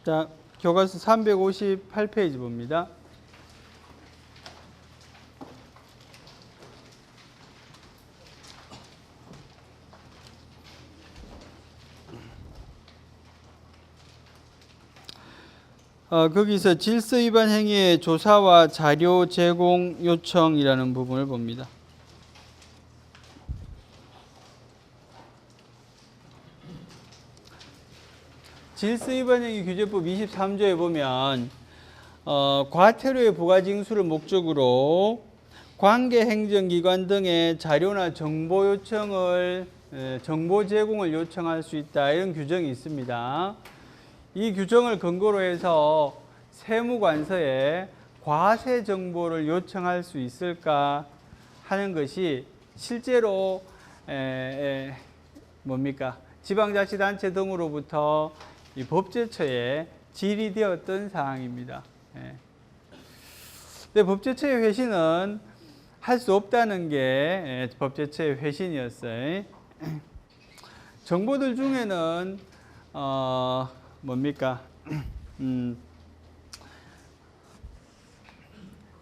자, 교과서 358페이지 봅니다. 거기서 질서 위반 행위의 조사와 자료 제공 요청이라는 부분을 봅니다. 질서 위반 행위 규제법 23조에 보면 과태료의 부과 징수를 목적으로 관계 행정기관 등의 자료나 정보 요청을 정보 제공을 요청할 수 있다, 이런 규정이 있습니다. 이 규정을 근거로 해서 세무관서에 과세 정보를 요청할 수 있을까 하는 것이 실제로 뭡니까? 지방자치단체 등으로부터 이 법제처에 질의되었던 사항입니다. 근데 법제처의 회신은 할 수 없다는 게 법제처의 회신이었어요. 정보들 중에는 뭡니까?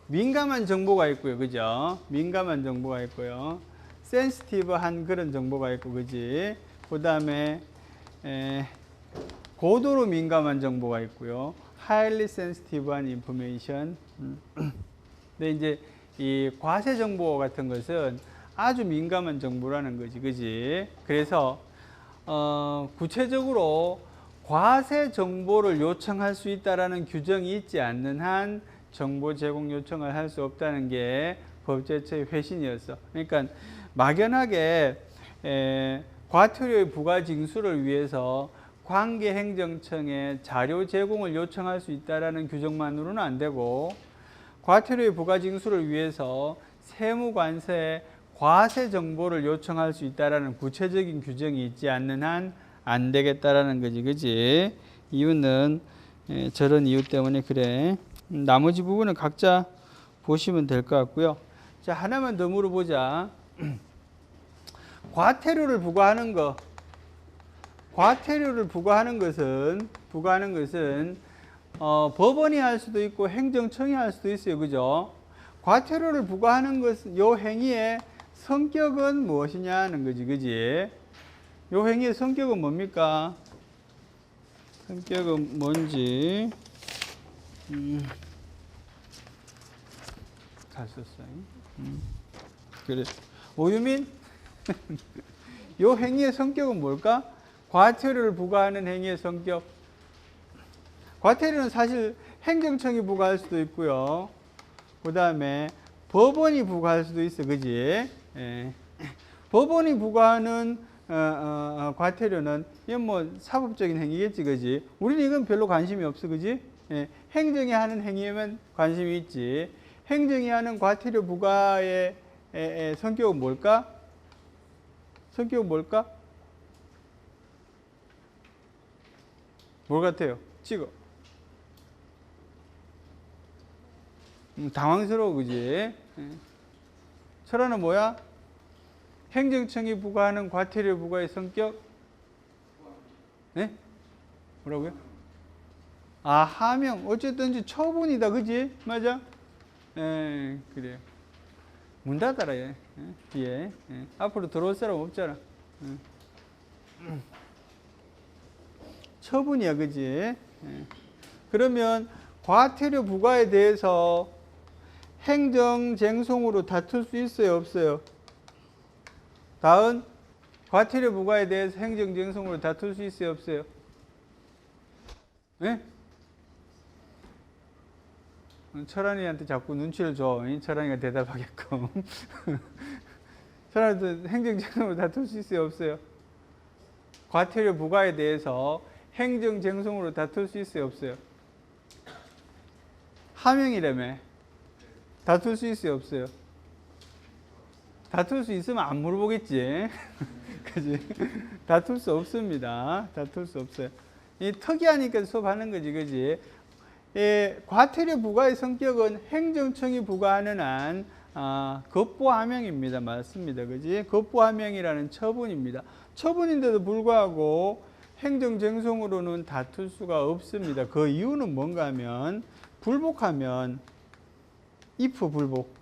민감한 정보가 있고요, 그죠? 민감한 정보가 있고요. 센시티브한 그런 정보가 있고, 그지? 그 다음에 고도로 민감한 정보가 있고요. highly sensitive한 information. 근데 이제 이 과세 정보 같은 것은 아주 민감한 정보라는 거지, 그지? 그래서 구체적으로 과세 정보를 요청할 수 있다라는 규정이 있지 않는 한 정보 제공 요청을 할 수 없다는 게 법제처의 회신이었어. 그러니까 막연하게 과태료의 부과 징수를 위해서 관계행정청에 자료 제공을 요청할 수 있다라는 규정만으로는 안 되고, 과태료의 부과 징수를 위해서 세무관서에 과세 정보를 요청할 수 있다라는 구체적인 규정이 있지 않는 한 안 되겠다라는 거지, 그지? 이유는 저런 이유 때문에 그래. 나머지 부분은 각자 보시면 될 것 같고요. 자, 하나만 더 물어보자. 과태료를 부과하는 거. 과태료를 부과하는 것은 법원이 할 수도 있고 행정청이 할 수도 있어요, 그죠? 과태료를 부과하는 것은 요 행위의 성격은 무엇이냐는 거지, 그지? 요 행위의 성격은 뭡니까? 성격은 뭔지 잘 썼어요. 그래. 오유민? 요 행위의 성격은 뭘까? 과태료를 부과하는 행위의 성격. 과태료는 사실 행정청이 부과할 수도 있고요. 그 다음에 법원이 부과할 수도 있어, 그지? 법원이 부과하는 과태료는 이건 뭐 사법적인 행위겠지, 그지? 우리는 이건 별로 관심이 없어, 그지? 행정이 하는 행위에만 관심이 있지. 행정이 하는 과태료 부과의 성격은 뭘까? 성격은 뭘까? 뭘 같아요? 찍어. 당황스러워, 그지? 철아는 뭐야? 행정청이 부과하는 과태료 부과의 성격? 네? 뭐라고요? 아, 하명. 어쨌든지 처분이다, 그지? 맞아? 그래요. 문 닫아라, 얘. 뒤에. 앞으로 들어올 사람 없잖아. 처분이야, 그지? 그러면 과태료 부과에 대해서 행정쟁송으로 다툴 수 있어요, 없어요? 다음, 과태료 부과에 대해서 행정쟁송으로 다툴 수 있어요, 없어요? 네? 철환이한테 자꾸 눈치를 줘. 철환이가 대답하게끔. 철환이도 행정쟁송으로 다툴 수 있어요, 없어요? 과태료 부과에 대해서 행정쟁송으로 다툴 수 있어요, 없어요? 하명이라며. 다툴 수 있어요, 없어요? 다툴 수 있으면 안 물어보겠지. 그지? 다툴 수 없습니다. 다툴 수 없어요. 이 특이하니까 수업하는 거지, 그지? 과태료 부과의 성격은 행정청이 부과하는 한 급부하명입니다. 맞습니다. 그지? 급부하명이라는 처분입니다. 처분인데도 불구하고 행정쟁송으로는 다툴 수가 없습니다. 그 이유는 뭔가 하면 불복하면 if 불복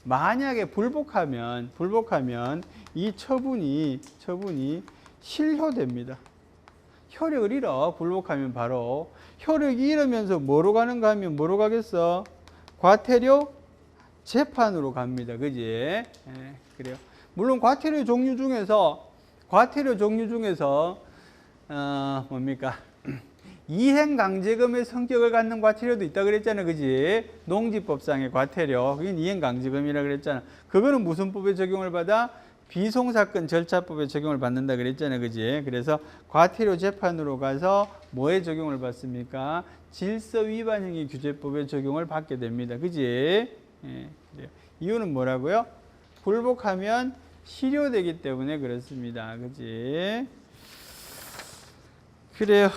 만약에 불복하면 이 처분이 실효됩니다. 효력을 잃어. 불복하면 바로 효력이 잃으면서 뭐로 가는가 하면 뭐로 가겠어? 과태료 재판으로 갑니다. 그지? 예, 그래요. 물론 과태료 종류 중에서 뭡니까? 이행강제금의 성격을 갖는 과태료도 있다 그랬잖아. 그지? 농지법상의 과태료. 그게 이행강제금이라 그랬잖아. 그거는 무슨 법에 적용을 받아? 비송사건 절차법에 적용을 받는다 그랬잖아. 그지? 그래서 과태료 재판으로 가서 뭐에 적용을 받습니까? 질서위반행위 규제법에 적용을 받게 됩니다. 그지? 예, 그래요. 이유는 뭐라고요? 불복하면 실효되기 때문에 그렇습니다. 그지? 그래요.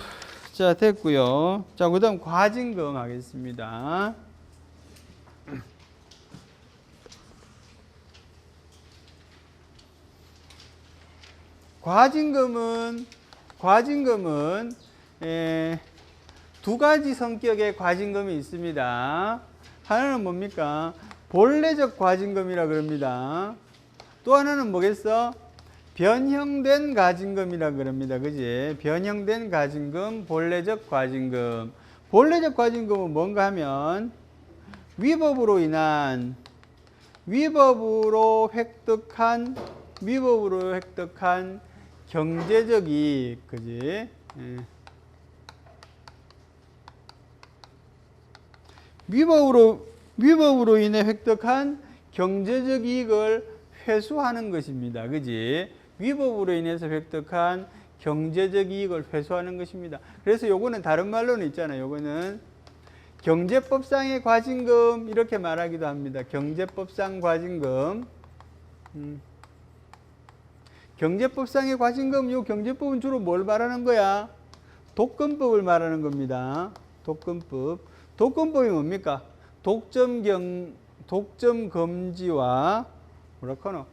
자, 됐고요. 자, 그 다음 과징금 하겠습니다. 과징금은 두 가지 성격의 과징금이 있습니다. 하나는 뭡니까? 본래적 과징금이라 그럽니다. 또 하나는 뭐겠어? 변형된 과징금이라 그럽니다. 그지? 변형된 과징금, 본래적 과징금. 본래적 과징금은 뭔가 하면 위법으로 획득한 경제적 이익, 그지? 예. 위법으로 인해 획득한 경제적 이익을 회수하는 것입니다. 그지? 위법으로 인해서 획득한 경제적 이익을 회수하는 것입니다. 그래서 요거는 다른 말로는 있잖아요. 요거는 경제법상의 과징금 이렇게 말하기도 합니다. 경제법상 과징금. 경제법상의 과징금, 요 경제법은 주로 뭘 말하는 거야? 독점법을 말하는 겁니다. 독점법. 독점법이 뭡니까? 독점 금지와 뭐랄까노?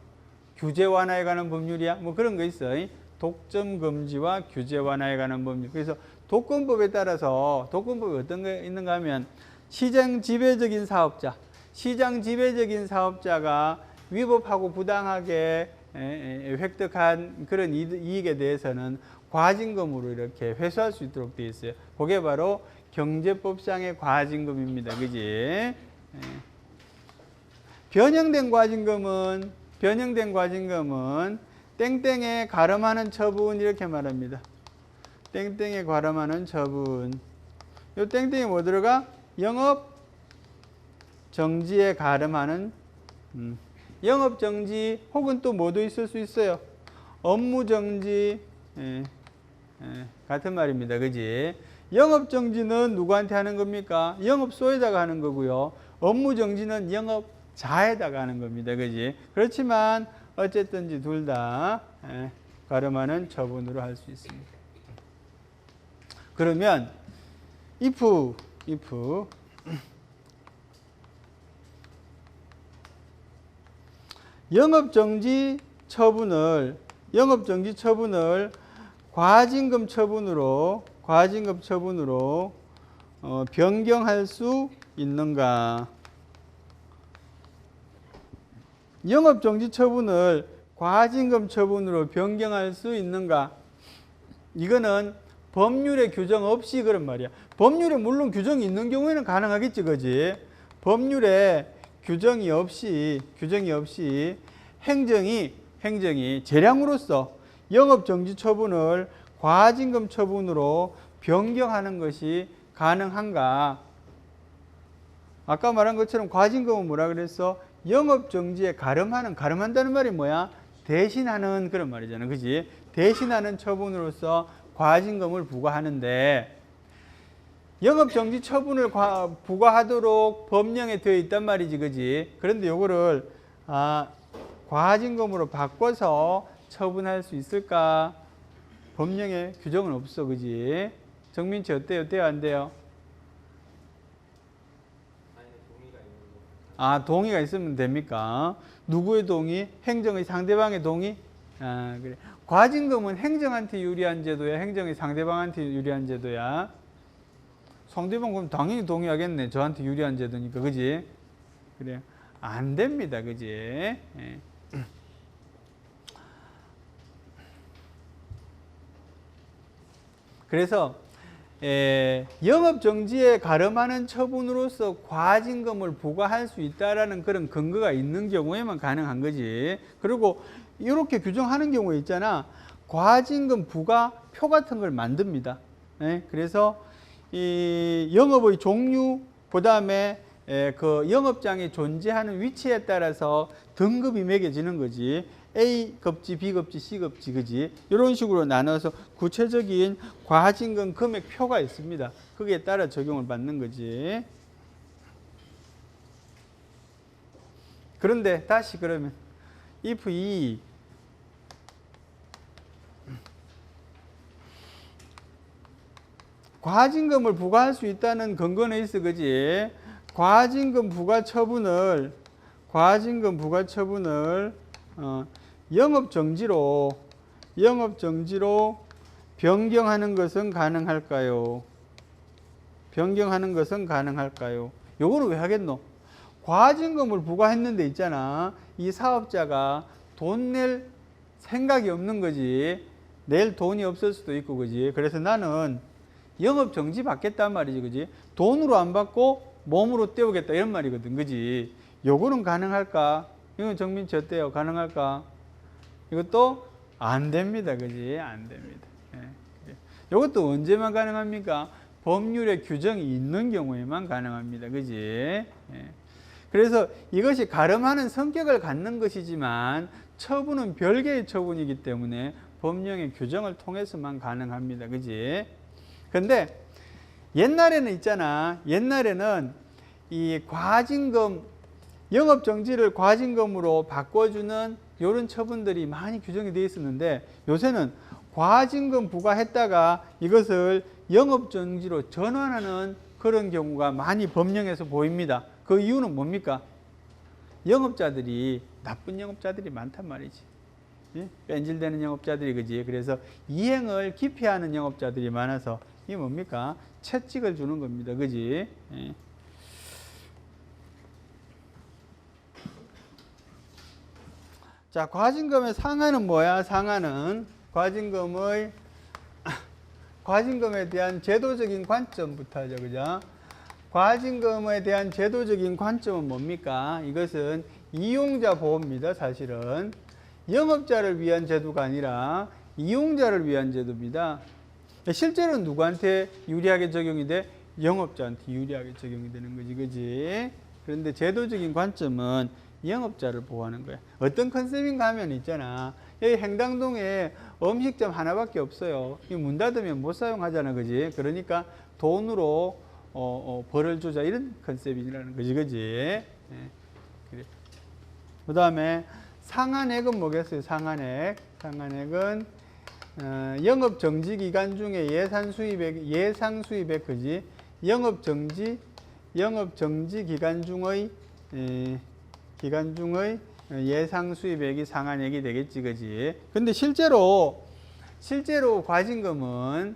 규제 완화에 관한 법률이야? 뭐 그런 거 있어. 독점 금지와 규제 완화에 관한 법률. 그래서 독점법에 따라서 독점법이 어떤 게 있는가 하면 시장 지배적인 사업자가 위법하고 부당하게 획득한 그런 이익에 대해서는 과징금으로 이렇게 회수할 수 있도록 되어 있어요. 그게 바로 경제법상의 과징금입니다. 그지? 변형된 과징금은 땡땡에 가름하는 처분 이렇게 말합니다. 땡땡에 가름하는 처분. 요 땡땡에 뭐 들어가? 영업 정지에 가름하는 영업 정지 혹은 또 뭐도 있을 수 있어요. 업무 정지 같은 말입니다. 그지? 영업 정지는 누구한테 하는 겁니까? 영업소에다가 하는 거고요. 업무 정지는 영업자에다가 하는 겁니다. 그지? 그렇지만 어쨌든지 둘 다 가름하는 처분으로 할 수 있습니다. 그러면 if 영업정지 처분을 과징금 처분으로 변경할 수 있는가? 영업정지 처분을 과징금 처분으로 변경할 수 있는가? 이거는 법률에 규정 없이 그런 말이야. 법률에 물론 규정이 있는 경우에는 가능하겠지, 그지? 법률에 규정이 없이 행정이 재량으로서 영업정지 처분을 과징금 처분으로 변경하는 것이 가능한가? 아까 말한 것처럼 과징금은 뭐라 그랬어? 영업정지에 가름한다는 말이 뭐야? 대신하는 그런 말이잖아. 그지? 대신하는 처분으로서 과징금을 부과하는데 영업정지 처분을 부과하도록 법령에 되어 있단 말이지. 그지? 그런데 요거를 과징금으로 바꿔서 처분할 수 있을까? 법령에 규정은 없어. 그지? 정민치 어때요? 돼요? 안 돼요? 동의가 있으면 됩니까? 누구의 동의? 행정의 상대방의 동의? 아, 그래. 과징금은 행정한테 유리한 제도야? 행정이 상대방한테 유리한 제도야? 상대방 그럼 당연히 동의하겠네. 저한테 유리한 제도니까. 그지? 그래. 안 됩니다. 그지? 예. 그래서 영업정지에 가름하는 처분으로서 과징금을 부과할 수 있다라는 그런 근거가 있는 경우에만 가능한 거지. 그리고 이렇게 규정하는 경우에 있잖아. 과징금 부과표 같은 걸 만듭니다. 그래서 이 영업의 종류, 그 다음에 그 영업장이 존재하는 위치에 따라서 등급이 매겨지는 거지. A급지, B급지, C급지, 그지? 이런 식으로 나눠서 구체적인 과징금 금액표가 있습니다. 거기에 따라 적용을 받는 거지. 그런데 다시 그러면 if 이 과징금을 부과할 수 있다는 근거는 있어, 그지? 과징금 부과 처분을 영업정지로 변경하는 것은 가능할까요? 변경하는 것은 가능할까요? 요거는 왜 하겠노? 과징금을 부과했는데 있잖아. 이 사업자가 돈 낼 생각이 없는 거지. 낼 돈이 없을 수도 있고, 그지? 그래서 나는 영업정지 받겠단 말이지, 그지? 돈으로 안 받고 몸으로 때우겠다, 이런 말이거든, 그지? 요거는 가능할까? 이건 정민치 어때요? 가능할까? 이것도 안 됩니다. 그지? 안 됩니다. 이것도 언제만 가능합니까? 법률에 규정이 있는 경우에만 가능합니다. 그지? 그래서 이것이 가름하는 성격을 갖는 것이지만 처분은 별개의 처분이기 때문에 법령의 규정을 통해서만 가능합니다. 그지? 근데 옛날에는 있잖아. 옛날에는 이 과징금, 영업정지를 과징금으로 바꿔주는 이런 처분들이 많이 규정이 되어 있었는데 요새는 과징금 부과했다가 이것을 영업정지로 전환하는 그런 경우가 많이 법령에서 보입니다. 그 이유는 뭡니까? 영업자들이 나쁜 영업자들이 많단 말이지. 뺀질되는 영업자들이, 그지? 그래서 이행을 기피하는 영업자들이 많아서 이게 뭡니까? 채찍을 주는 겁니다. 그지? 자, 과징금의 상한은 뭐야? 상한은 과징금에 대한 제도적인 관점부터 하죠. 그죠? 과징금에 대한 제도적인 관점은 뭡니까? 이것은 이용자 보호입니다. 사실은 영업자를 위한 제도가 아니라 이용자를 위한 제도입니다. 실제로는 누구한테 유리하게 적용이 돼? 영업자한테 유리하게 적용이 되는 거지, 그지? 그런데 제도적인 관점은 영업자를 보호하는 거야. 어떤 컨셉인가 하면 있잖아. 여기 행당동에 음식점 하나밖에 없어요. 문 닫으면 못 사용하잖아, 그지? 그러니까 돈으로 벌을 주자, 이런 컨셉이라는 거지, 그지? 그래. 그 다음에 상한액은 뭐겠어요? 상한액은 영업 정지 기간 중에 예상 수입액, 그지? 영업 정지 기간 중의 예상 수입액이 상한액이 되겠지, 그지? 근데 실제로 과징금은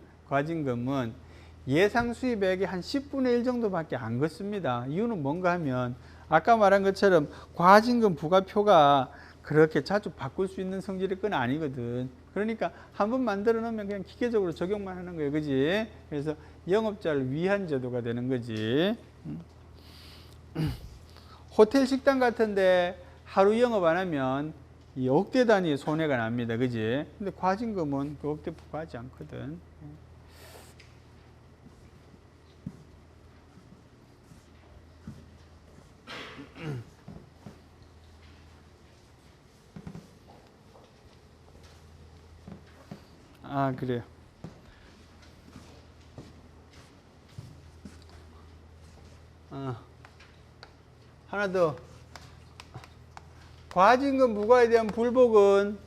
예상 수입액이 한 10분의 1 정도밖에 안 걷습니다. 이유는 뭔가 하면 아까 말한 것처럼 과징금 부과표가 그렇게 자주 바꿀 수 있는 성질의 건 아니거든. 그러니까 한번 만들어 놓으면 그냥 기계적으로 적용만 하는 거예요. 그지? 그래서 영업자를 위한 제도가 되는 거지. 호텔 식당 같은데 하루 영업 안 하면 이 억대 단위의 손해가 납니다. 그지? 근데 과징금은 그 억대 부과하지 않거든. 아, 그래요. 하나 더. 과징금 부과에 대한 불복은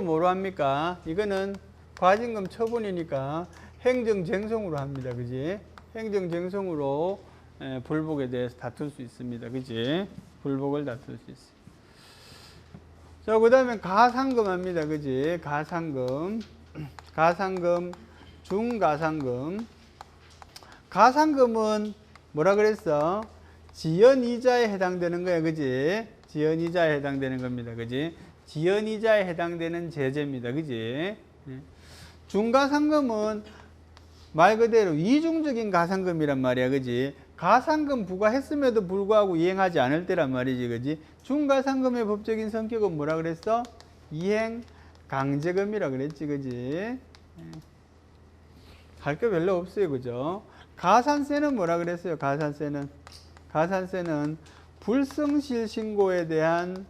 뭐로 합니까? 이거는 과징금 처분이니까 행정쟁송으로 합니다. 그지? 행정쟁송으로 불복에 대해서 다툴 수 있습니다. 그지? 불복을 다툴 수 있어요. 자, 그 다음에 가상금 합니다. 그지? 가상금. 가상금, 중가상금. 가상금은 뭐라 그랬어? 지연이자에 해당되는 거야. 그지? 지연이자에 해당되는 겁니다. 그지? 지연이자에 해당되는 제재입니다. 그지? 중가상금은 말 그대로 이중적인 가상금이란 말이야. 그지? 가상금 부과했음에도 불구하고 이행하지 않을 때란 말이지. 그지? 중가상금의 법적인 성격은 뭐라 그랬어? 이행 강제금이라 그랬지. 그지? 할 게 별로 없어요. 그죠? 가산세는 뭐라 그랬어요? 가산세는 불성실 신고에 대한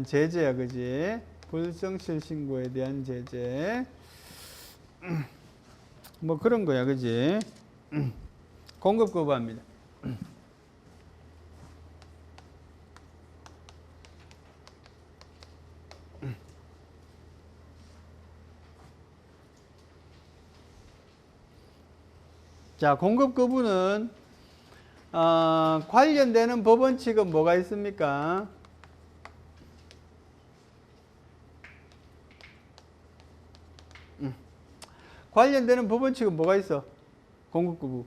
제재야. 그지? 불성실 신고에 대한 제재. 뭐 그런 거야. 그지? 공급 거부합니다. 자, 공급 거부는 관련되는 법원칙은 뭐가 있습니까? 관련되는 법원칙은 뭐가 있어? 공급 거부.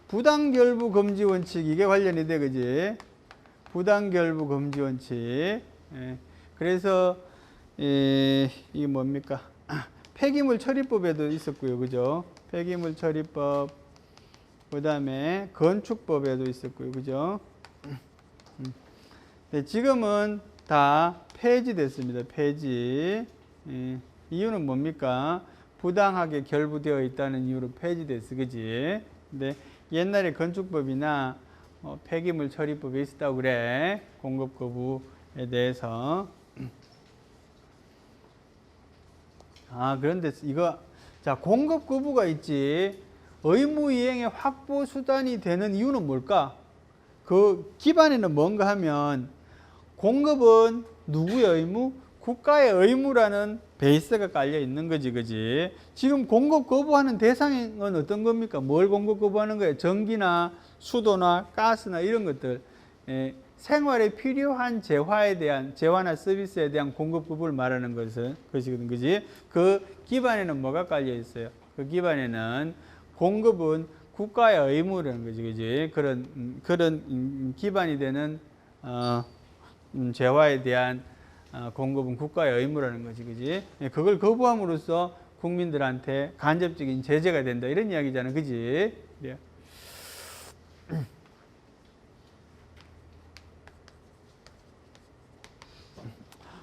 부당결부 금지 원칙, 이게 관련이 돼. 그지? 부당결부 금지 원칙. 예. 그래서 이게 뭡니까? 폐기물 처리법에도 있었고요. 그죠? 폐기물 처리법, 그 다음에 건축법에도 있었고요. 그죠? 네, 지금은 다 폐지됐습니다. 폐지. 예. 이유는 뭡니까? 부당하게 결부되어 있다는 이유로 폐지됐어. 그지? 근데 옛날에 건축법이나 폐기물 처리법이 있었다고 그래. 공급 거부에 대해서. 그런데 이거, 자, 공급 거부가 있지. 의무 이행의 확보 수단이 되는 이유는 뭘까? 그 기반에는 뭔가 하면 공급은 누구의 의무? 국가의 의무라는 베이스가 깔려 있는 거지. 그지? 지금 공급 거부하는 대상은 어떤 겁니까? 뭘 공급 거부하는 거예요? 전기나 수도나 가스나 이런 것들. 생활에 필요한 재화나 서비스에 대한 공급 거부를 말하는 것이거든. 그지? 그 기반에는 뭐가 깔려 있어요? 그 기반에는 공급은 국가의 의무라는 거지. 그지? 그런 기반이 되는 재화에 대한 공급은 국가의 의무라는 거지. 그지? 그걸 거부함으로써 국민들한테 간접적인 제재가 된다. 이런 이야기잖아. 그지? 예.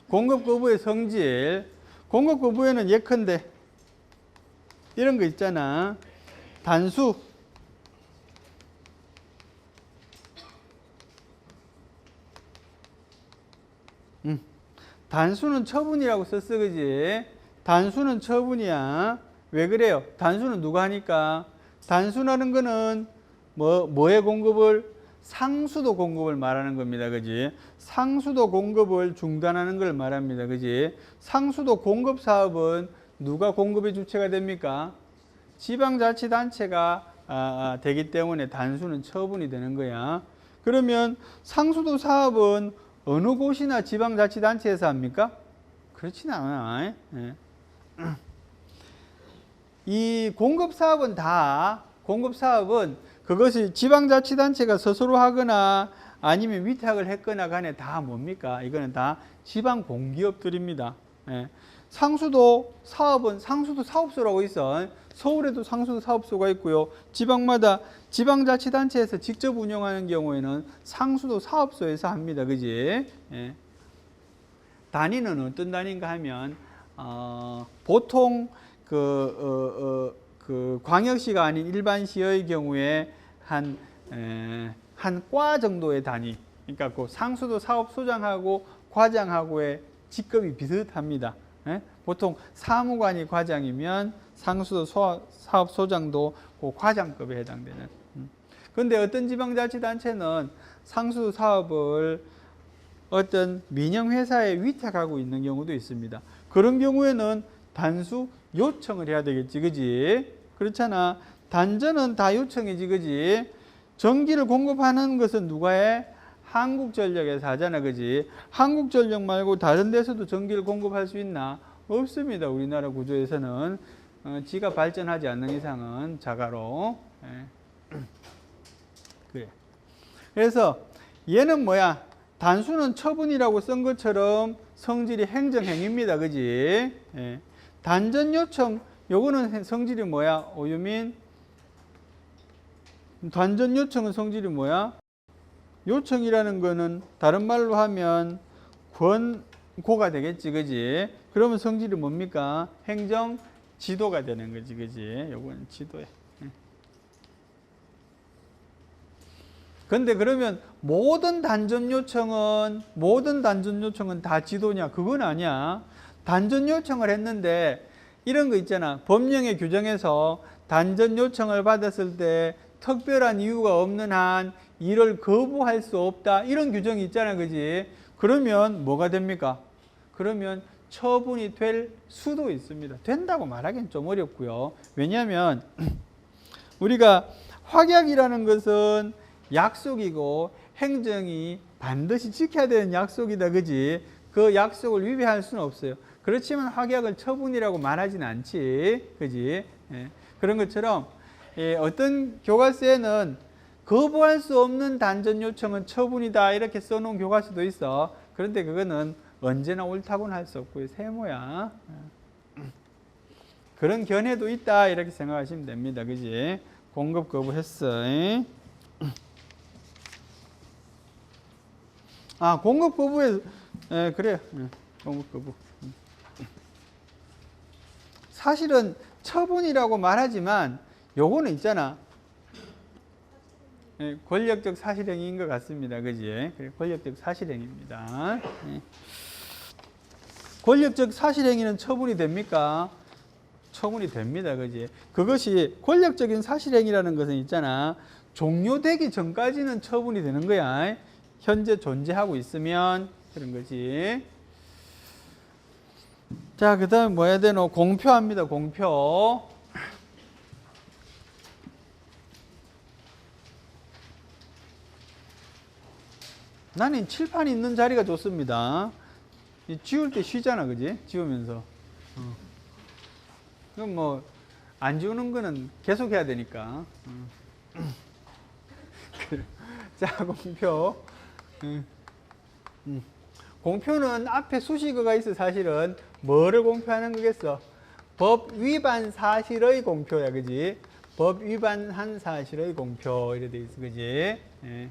공급 거부의 성질. 공급 거부에는 예컨대 이런 거 있잖아. 단수. 단수는 처분이라고 썼어. 그지? 단수는 처분이야. 왜 그래요? 단수는 누가 하니까? 단수라는 거는 뭐의 공급을? 상수도 공급을 말하는 겁니다. 그지? 상수도 공급을 중단하는 걸 말합니다. 그지? 상수도 공급 사업은 누가 공급의 주체가 됩니까? 지방자치단체가 되기 때문에 단수는 처분이 되는 거야. 그러면 상수도 사업은 어느 곳이나 지방자치단체에서 합니까? 그렇진 않아. 예. 이 공급사업은 그것이 지방자치단체가 스스로 하거나 아니면 위탁을 했거나 간에 다 뭡니까? 이거는 다 지방공기업들입니다. 예. 상수도 사업은 상수도 사업소라고 있어. 서울에도 상수도 사업소가 있고요. 지방마다 지방자치단체에서 직접 운영하는 경우에는 상수도 사업소에서 합니다. 그지? 예. 단위는 어떤 단위인가 하면 보통 그 광역시가 아닌 일반시의 경우에 한 과 정도의 단위. 그러니까 그 상수도 사업소장하고 과장하고의 직급이 비슷합니다. 예? 보통 사무관이 과장이면 상수도 사업소장도 그 과장급에 해당되는. 그런데 어떤 지방자치단체는 상수도 사업을 어떤 민영회사에 위탁하고 있는 경우도 있습니다. 그런 경우에는 단수 요청을 해야 되겠지. 그지? 그렇잖아. 단전은 다 요청이지. 그지? 전기를 공급하는 것은 누가 해? 한국전력에서 하잖아, 그지? 한국전력 말고 다른 데서도 전기를 공급할 수 있나? 없습니다. 우리나라 구조에서는 지가 발전하지 않는 이상은 자가로. 예. 그래. 그래서 얘는 뭐야? 단수는 처분이라고 쓴 것처럼 성질이 행정행위입니다, 그지? 예. 단전 요청, 요거는 성질이 뭐야? 오유민? 단전 요청은 성질이 뭐야? 요청이라는 거는 다른 말로 하면 권고가 되겠지, 그지? 그러면 성질이 뭡니까? 행정 지도가 되는 거지, 그지? 요거는 지도야. 근데 그러면 모든 단전 요청은 다 지도냐? 그건 아니야. 단전 요청을 했는데 이런 거 있잖아. 법령의 규정에서 단전 요청을 받았을 때 특별한 이유가 없는 한 이를 거부할 수 없다. 이런 규정이 있잖아, 그지? 그러면 뭐가 됩니까? 그러면 처분이 될 수도 있습니다. 된다고 말하기는 좀 어렵고요. 왜냐하면 우리가 확약이라는 것은 약속이고 행정이 반드시 지켜야 되는 약속이다, 그지? 그 약속을 위배할 수는 없어요. 그렇지만 확약을 처분이라고 말하진 않지, 그지? 예. 그런 것처럼 어떤 교과서에는 거부할 수 없는 단전 요청은 처분이다 이렇게 써놓은 교과서도 있어. 그런데 그거는 언제나 옳다고는 할 수 없고요. 세모야. 그런 견해도 있다 이렇게 생각하시면 됩니다, 그지? 공급 거부했어. 아, 공급 거부에 그래. 공급 거부. 사실은 처분이라고 말하지만 요거는 있잖아. 권력적 사실행위인 것 같습니다. 그지? 권력적 사실행위입니다. 권력적 사실행위는 처분이 됩니까? 처분이 됩니다. 그지? 그것이 권력적인 사실행위라는 것은 있잖아. 종료되기 전까지는 처분이 되는 거야. 현재 존재하고 있으면 그런 거지. 자, 그 다음에 뭐 해야 되노? 공표합니다. 공표. 나는 칠판이 있는 자리가 좋습니다. 지울 때 쉬잖아, 그지? 지우면서. 그럼 뭐, 안 지우는 거는 계속 해야 되니까. 자, 공표. 공표는 앞에 수식어가 있어, 사실은. 뭐를 공표하는 거겠어? 법 위반 사실의 공표야, 그지? 법 위반한 사실의 공표. 이래 돼 있어, 그지? 예.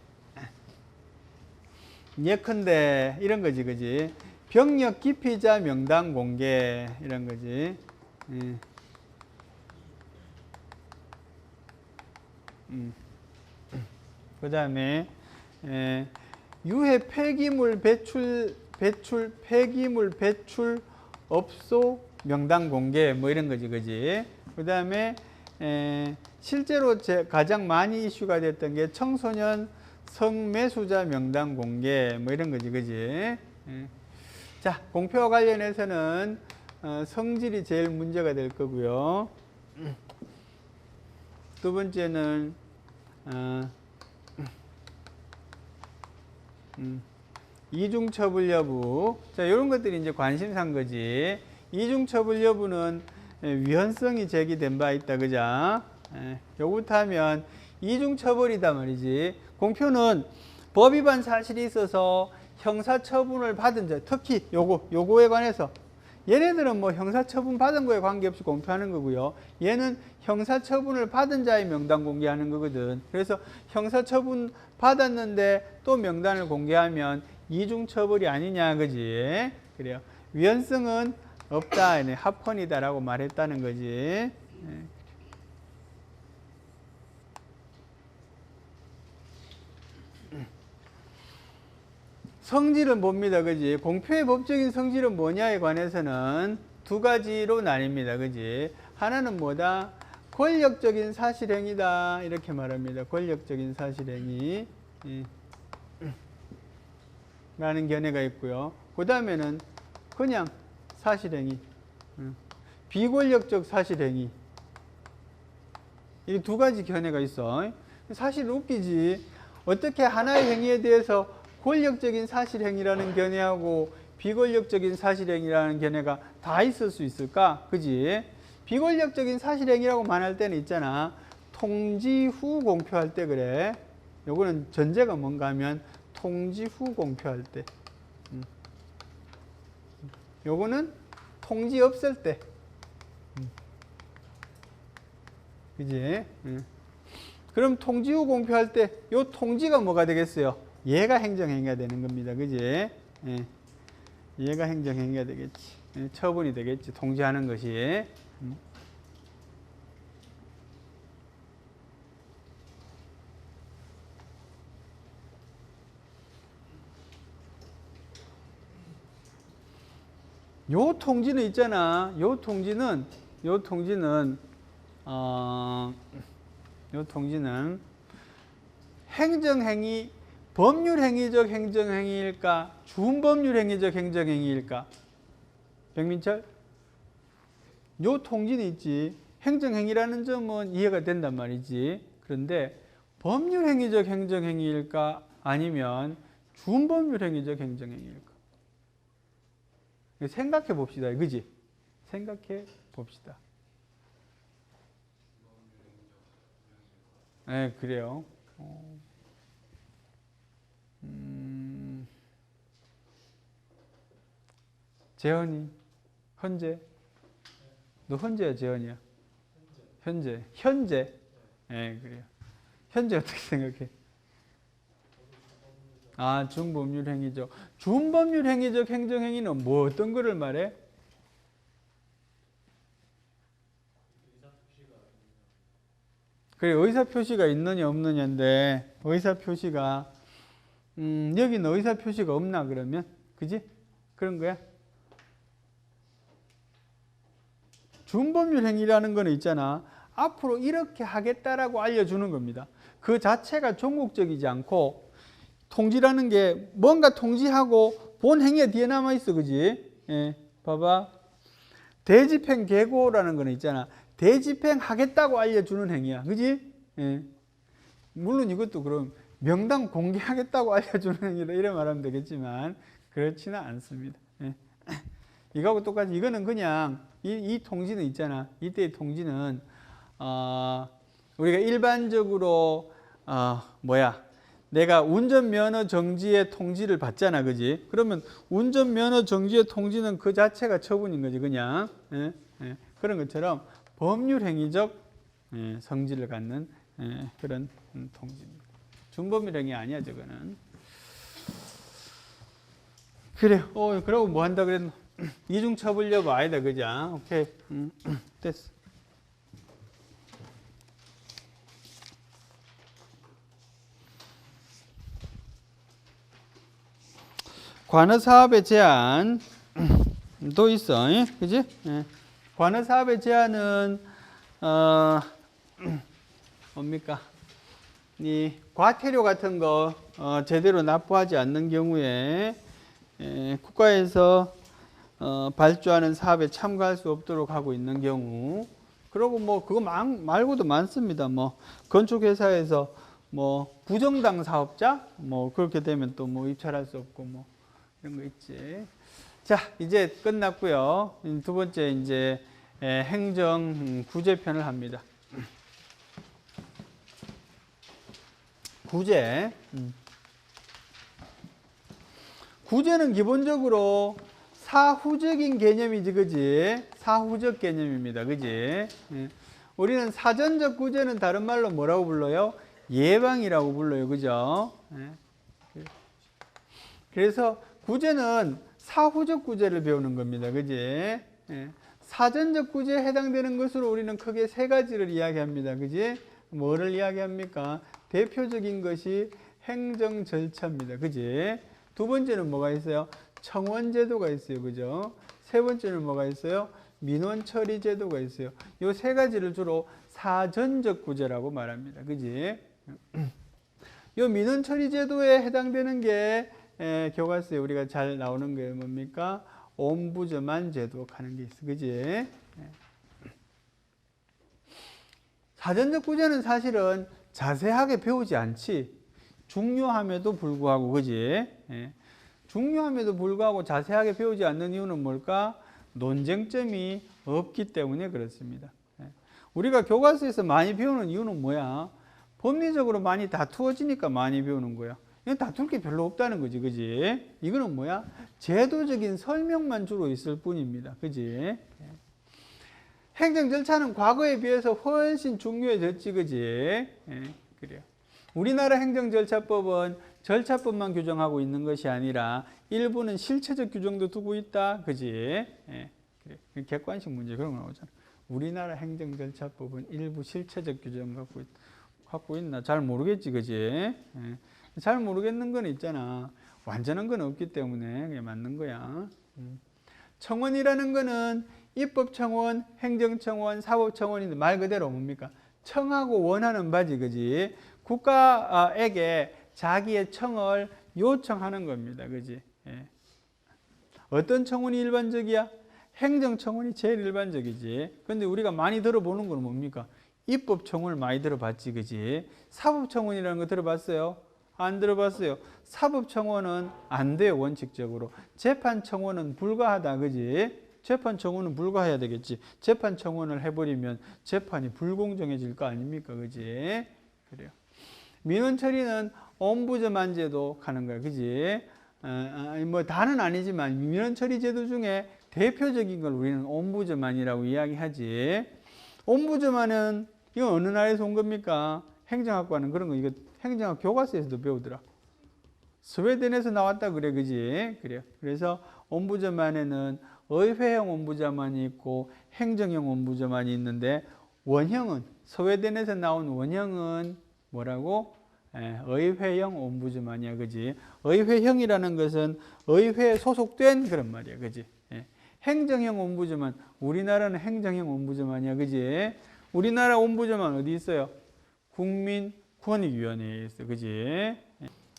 예컨대 이런 거지, 그지? 병력 기피자 명단 공개 이런 거지. 그 다음에 유해 폐기물 배출 폐기물 배출 업소 명단 공개 뭐 이런 거지, 그지? 그 다음에 실제로 가장 많이 이슈가 됐던 게 청소년 성매수자 명단 공개 뭐 이런 거지, 그지? 자, 공표와 관련해서는 성질이 제일 문제가 될 거고요. 두 번째는 이중처분 여부. 자, 이런 것들이 이제 관심사인 거지. 이중처분 여부는 위헌성이 제기된 바 있다, 그자? 요거부터 하면 이중처벌이다 말이지. 공표는 법 위반 사실이 있어서 형사처분을 받은 자, 특히 요거에 관해서 얘네들은 뭐 형사처분 받은 거에 관계없이 공표하는 거고요. 얘는 형사처분을 받은 자의 명단 공개하는 거거든. 그래서 형사처분 받았는데 또 명단을 공개하면 이중처벌이 아니냐, 그지? 그래요. 위헌성은 없다, 합헌이다라고 말했다는 거지. 성질은 뭡니다, 그지? 공표의 법적인 성질은 뭐냐에 관해서는 두 가지로 나뉩니다, 그지? 하나는 뭐다? 권력적인 사실행위다 이렇게 말합니다. 권력적인 사실행위 라는 견해가 있고요. 그 다음에는 그냥 사실행위, 비권력적 사실행위, 이 두 가지 견해가 있어. 사실 웃기지. 어떻게 하나의 행위에 대해서 권력적인 사실행위라는 견해하고 비권력적인 사실행위라는 견해가 다 있을 수 있을까? 그지? 비권력적인 사실행위라고 말할 때는 있잖아. 통지 후 공표할 때 그래. 요거는 전제가 뭔가 하면 통지 후 공표할 때. 요거는 통지 없을 때. 그지? 그럼 통지 후 공표할 때 요 통지가 뭐가 되겠어요? 얘가 행정행위가 되는 겁니다. 그지? 예. 얘가 행정행위가 되겠지. 예. 처분이 되겠지. 통지하는 것이. 요 통지는 있잖아. 요 통지는 행정행위, 법률행위적 행정행위일까? 준법률행위적 행정행위일까? 백민철? 요 통지는 있지. 행정행위라는 점은 이해가 된단 말이지. 그런데 법률행위적 행정행위일까? 아니면 준법률행위적 행정행위일까? 생각해 봅시다. 그지? 생각해 봅시다. 네, 그래요. 재현이, 현재. 너 현재야, 재현이야? 현재. 현재. 네, 그래요. 현재 어떻게 생각해? 아, 준법률 행위죠. 준법률 행위적 행정행위는 뭐 어떤 거를 말해? 그래, 의사표시가 있느냐 없느냐인데 의사표시가 여기는 의사표시가 없나 그러면? 그지? 그런 거야? 준법률 행위라는 거는 있잖아. 앞으로 이렇게 하겠다라고 알려주는 겁니다. 그 자체가 종국적이지 않고 통지라는 게 뭔가 통지하고 본 행위가 뒤에 남아있어. 그지? 예, 봐봐. 대집행 계고라는 거는 있잖아. 대집행 하겠다고 알려주는 행위야. 그지? 예. 물론 이것도 그럼 명당 공개하겠다고 알려주는 행위다. 이래 말하면 되겠지만 그렇지는 않습니다. 예. 이거하고 똑같이 이거는 그냥 이 통지는 있잖아. 이때의 통지는 우리가 일반적으로 내가 운전면허 정지의 통지를 받잖아. 그지? 그러면 운전면허 정지의 통지는 그 자체가 처분인 거지. 그냥. 예? 예. 그런 것처럼 법률행위적 성질을 갖는 그런 통지입니다. 준법률행위 아니야. 저거는. 그래. 그러고 뭐 한다 그랬나? 이중처벌 여부 아니다. 그죠? 오케이. 됐어. 관어사업의 제한도 있어. 그지? 예. 관어사업의 제한은 뭡니까? 이 과태료 같은 거 제대로 납부하지 않는 경우에 국가에서 발주하는 사업에 참가할 수 없도록 하고 있는 경우. 그리고 뭐 그거 말고도 많습니다. 뭐 건축회사에서 뭐 부정당 사업자 뭐 그렇게 되면 또 뭐 입찰할 수 없고 뭐 이런 거 있지. 자, 이제 끝났고요. 두 번째 이제 행정 구제편을 합니다. 구제. 구제는 기본적으로 사후적인 개념이지, 그지? 사후적 개념입니다, 그지? 우리는 사전적 구제는 다른 말로 뭐라고 불러요? 예방이라고 불러요, 그죠? 그래서 구제는 사후적 구제를 배우는 겁니다, 그지? 사전적 구제에 해당되는 것으로 우리는 크게 세 가지를 이야기합니다, 그지? 뭐를 이야기합니까? 대표적인 것이 행정 절차입니다, 그지? 두 번째는 뭐가 있어요? 청원 제도가 있어요. 그죠? 세 번째는 뭐가 있어요? 민원 처리 제도가 있어요. 이 세 가지를 주로 사전적 구제라고 말합니다. 그지? 이 민원 처리 제도에 해당되는 게 교과서에 우리가 잘 나오는 게 뭡니까? 옴부즈만 제도 하는 게 있어. 그지? 사전적 구제는 사실은 자세하게 배우지 않지. 중요함에도 불구하고, 그지? 예. 중요함에도 불구하고 자세하게 배우지 않는 이유는 뭘까? 논쟁점이 없기 때문에 그렇습니다. 예. 우리가 교과서에서 많이 배우는 이유는 뭐야? 법리적으로 많이 다투어지니까 많이 배우는 거야. 이건 다툴 게 별로 없다는 거지, 그지? 이거는 뭐야? 제도적인 설명만 주로 있을 뿐입니다. 그지? 예. 행정 절차는 과거에 비해서 훨씬 중요해졌지, 그지? 예, 그래요. 우리나라 행정절차법은 절차법만 규정하고 있는 것이 아니라 일부는 실체적 규정도 두고 있다, 그지? 예, 그래. 객관식 문제 그런 거 나오잖아. 우리나라 행정절차법은 일부 실체적 규정 갖고 있나? 잘 모르겠지, 그지? 예. 잘 모르겠는 건 있잖아. 완전한 건 없기 때문에 그게 맞는 거야. 청원이라는 거는 입법청원, 행정청원, 사법청원인데 말 그대로 뭡니까? 청하고 원하는 바지, 그지? 국가에게 자기의 청을 요청하는 겁니다, 그지? 예. 어떤 청원이 일반적이야? 행정청원이 제일 일반적이지. 근데 우리가 많이 들어보는 건 뭡니까? 입법청원을 많이 들어봤지, 그지? 사법청원이라는 거 들어봤어요? 안 들어봤어요. 사법청원은 안 돼요, 원칙적으로. 재판청원은 불가하다, 그지? 재판청원은 불가해야 되겠지. 재판청원을 해버리면 재판이 불공정해질 거 아닙니까, 그지? 그래요. 민원처리는 ombudsman제도 가는 거야, 그지? 뭐 다는 아니지만 민원처리 제도 중에 대표적인 걸 우리는 ombudsman이라고 이야기하지. ombudsman은 이건 어느 나라에서 온 겁니까? 행정학과는 그런 거 이거 행정학 교과서에서도 배우더라. 스웨덴에서 나왔다 그래, 그지? 그래요. 그래서 ombudsman에는 의회형 ombudsman이 있고 행정형 ombudsman이 있는데 원형은 스웨덴에서 나온 원형은 뭐라고? 의회형 ombudsman이야, 그지? 의회형이라는 것은 의회에 소속된 그런 말이야, 그지? 행정형 ombudsman, 우리나라는 행정형 ombudsman이야, 그지? 우리나라 ombudsman 어디 있어요? 국민권익위원회에 있어, 그지?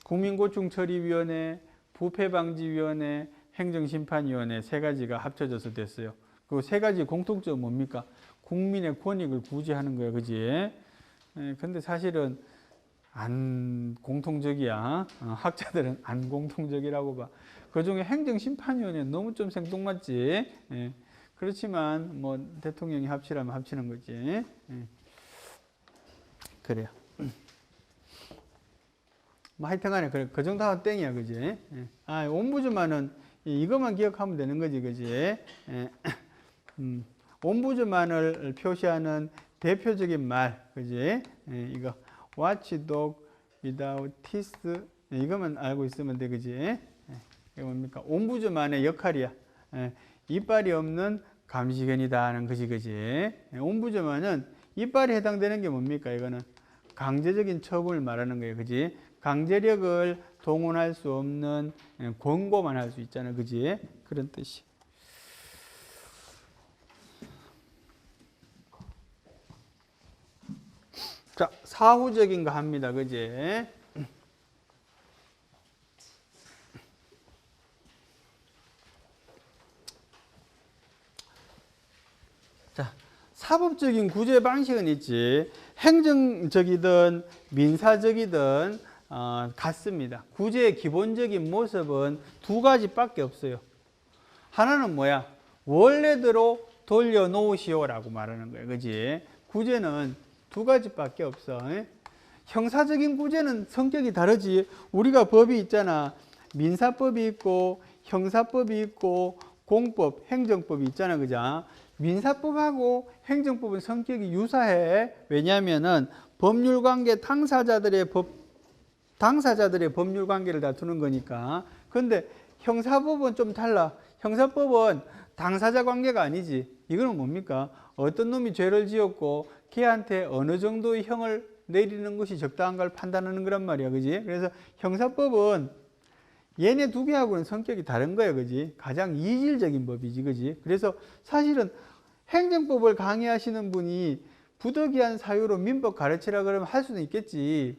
국민고충처리위원회, 부패방지위원회, 행정심판위원회 세 가지가 합쳐져서 됐어요. 그 세 가지 공통점은 뭡니까? 국민의 권익을 구제하는 거야, 그지? 근데 사실은 안 공통적이야. 학자들은 안 공통적이라고 봐. 그 중에 행정심판위원회는 너무 좀 생뚱맞지. 그렇지만 뭐 대통령이 합치라면 합치는 거지. 그래요. 뭐 하여튼간에 그래, 그 정도 하면 땡이야, 그지? ombudsman은 이것만 기억하면 되는 거지, 그지? ombudsman을 표시하는 대표적인 말, 그지? 이거 watchdog without teeth, 이것만 알고 있으면 돼, 그지? 이게 뭡니까? ombudsman의 역할이야. 이빨이 없는 감시견이다 하는 것이, 그지? ombudsman은 이빨이 해당되는 게 뭡니까? 이거는 강제적인 처분을 말하는 거예요, 그지? 강제력을 동원할 수 없는 권고만 할 수 있잖아, 그지? 그런 뜻이. 자, 사후적인 거 합니다, 그지? 자, 사법적인 구제 방식은 있지. 행정적이든 민사적이든 같습니다. 구제의 기본적인 모습은 두 가지밖에 없어요. 하나는 뭐야? 원래대로 돌려놓으시오라고 말하는 거예요, 그지? 구제는 두 가지밖에 없어. 형사적인 구제는 성격이 다르지. 우리가 법이 있잖아. 민사법이 있고 형사법이 있고 공법, 행정법이 있잖아, 그죠? 민사법하고 행정법은 성격이 유사해. 왜냐하면은 법률관계 당사자들의 법률관계를 다투는 거니까. 그런데 형사법은 좀 달라. 형사법은 당사자 관계가 아니지. 이거는 뭡니까? 어떤 놈이 죄를 지었고 걔한테 어느 정도의 형을 내리는 것이 적당한 걸 판단하는 거란 말이야, 그지? 그래서 형사법은 얘네 두 개하고는 성격이 다른 거야, 그지? 가장 이질적인 법이지, 그지? 그래서 사실은 행정법을 강의하시는 분이 부득이한 사유로 민법 가르치라 그러면 할 수는 있겠지.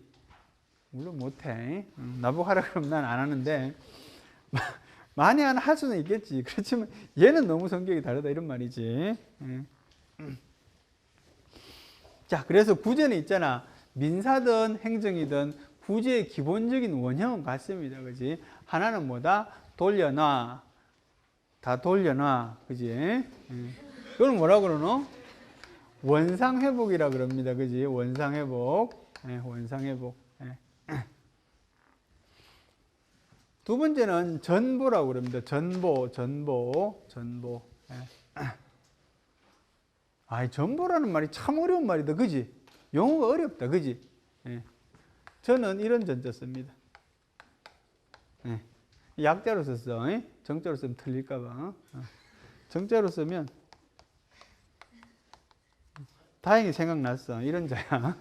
물론 못해. 나보고 하라 그러면 난 안 하는데 많이 할 수는 있겠지. 그렇지만 얘는 너무 성격이 다르다 이런 말이지. 자, 그래서 구제는 있잖아. 민사든 행정이든 구제의 기본적인 원형은 같습니다. 그지? 하나는 뭐다? 돌려놔. 다 돌려놔. 그지? 이걸 뭐라 그러노? 원상회복이라 그럽니다. 그지? 원상회복. 원상회복. 두 번째는 전보라고 그럽니다. 전보. 전보라는 말이 참 어려운 말이다. 그지? 용어가 어렵다. 그지? 저는 이런 전자 씁니다. 약자로 썼어. 정자로 쓰면 틀릴까봐. 정자로 쓰면 다행히 생각났어. 이런 자야.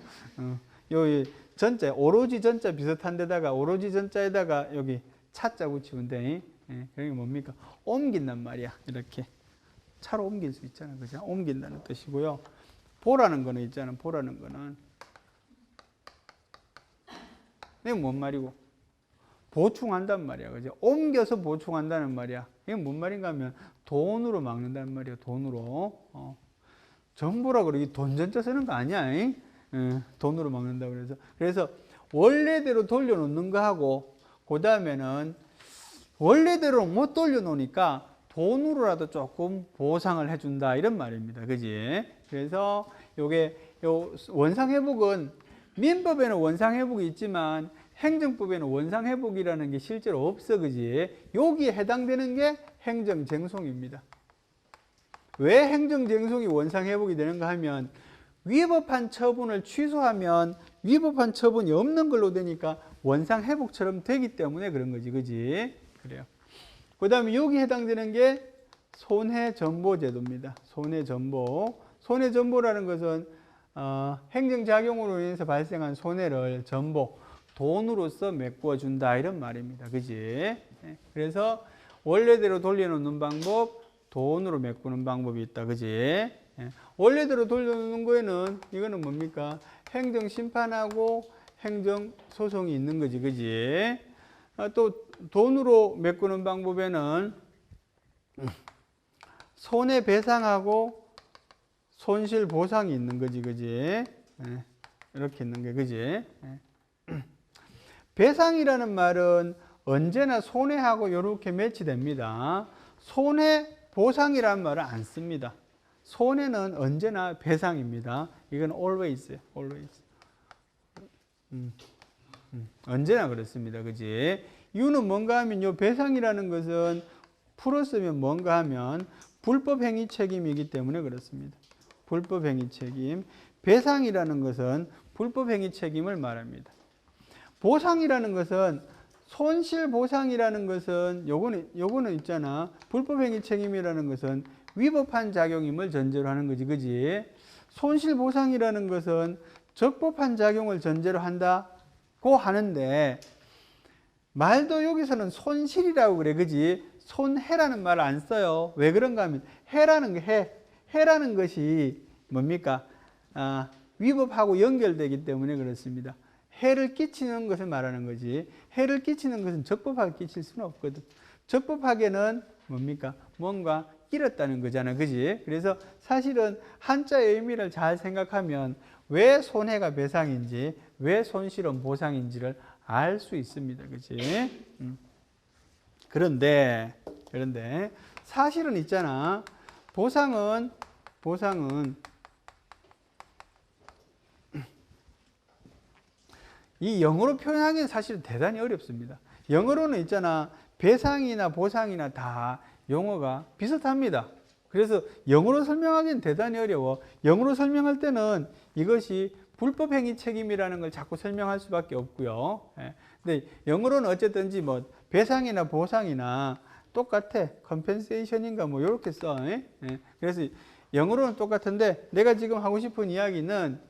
요 전자, 오로지 전자 비슷한 데다가 오로지 전자에다가 여기 차자 붙이면 돼. 그게 뭡니까? 옮긴단 말이야. 이렇게. 차로 옮길 수 있잖아. 그죠? 옮긴다는 뜻이고요. 보라는 거는 있잖아. 보라는 거는. 이게 뭔 말이고? 보충한단 말이야. 그죠? 옮겨서 보충한다는 말이야. 이게 뭔 말인가 하면 돈으로 막는다는 말이야. 돈으로. 전부라 그러기 돈 전자 쓰는 거 아니야. 돈으로 막는다고 그래서 원래대로 돌려놓는 거 하고 그 다음에는 원래대로 못 돌려놓으니까 돈으로라도 조금 보상을 해준다 이런 말입니다. 그지? 그래서 요 원상회복은 민법에는 원상회복이 있지만 행정법에는 원상회복이라는 게 실제로 없어. 그지? 여기에 해당되는 게 행정쟁송입니다. 왜 행정쟁송이 원상회복이 되는가 하면 위법한 처분을 취소하면 위법한 처분이 없는 걸로 되니까 원상회복처럼 되기 때문에 그런 거지. 그지? 그래요. 그 다음에 여기 해당되는 게 손해전보제도입니다. 손해전보. 손해전보라는 것은 행정작용으로 인해서 발생한 손해를 전보, 돈으로서 메꿔준다 이런 말입니다. 그지? 그래서 원래대로 돌려놓는 방법, 돈으로 메꾸는 방법이 있다. 그지? 원래대로 돌려놓는 거에는 이거는 뭡니까? 행정심판하고 행정소송이 있는 거지. 그지? 또 돈으로 메꾸는 방법에는 손해배상하고 손실보상이 있는 거지. 그지? 이렇게 있는 게 그지? 배상이라는 말은 언제나 손해하고 이렇게 매치됩니다. 손해보상이라는 말은 안 씁니다. 손해는 언제나 배상입니다. 이건 always. 언제나 그렇습니다. 그지? 이유는 뭔가 하면 요 배상이라는 것은 풀었으면 뭔가 하면 불법행위 책임이기 때문에 그렇습니다. 불법행위 책임. 배상이라는 것은 불법행위 책임을 말합니다. 보상이라는 것은 손실보상이라는 것은 요거는 있잖아. 불법행위 책임이라는 것은 위법한 작용임을 전제로 하는 거지. 그지? 손실보상이라는 것은 적법한 작용을 전제로 한다고 하는데 말도 여기서는 손실이라고 그래. 그지? 손해라는 말을 안 써요. 왜 그런가 하면 해라는 것이 뭡니까? 위법하고 연결되기 때문에 그렇습니다. 해를 끼치는 것을 말하는 거지. 해를 끼치는 것은 적법하게 끼칠 수는 없거든. 적법하게는 뭡니까? 뭔가 잃었다는 거잖아. 그지? 그래서 사실은 한자의 의미를 잘 생각하면 왜 손해가 배상인지, 왜 손실은 보상인지를 알 수 있습니다. 그지? 그런데 사실은 있잖아. 보상은 이 영어로 표현하기는 사실 대단히 어렵습니다. 영어로는 있잖아. 배상이나 보상이나 다 용어가 비슷합니다. 그래서 영어로 설명하기는 대단히 어려워. 영어로 설명할 때는 이것이 불법행위 책임이라는 걸 자꾸 설명할 수밖에 없고요. 근데 영어로는 어쨌든지 뭐 배상이나 보상이나 똑같아. compensation인가 뭐 이렇게 써. 그래서 영어로는 똑같은데 내가 지금 하고 싶은 이야기는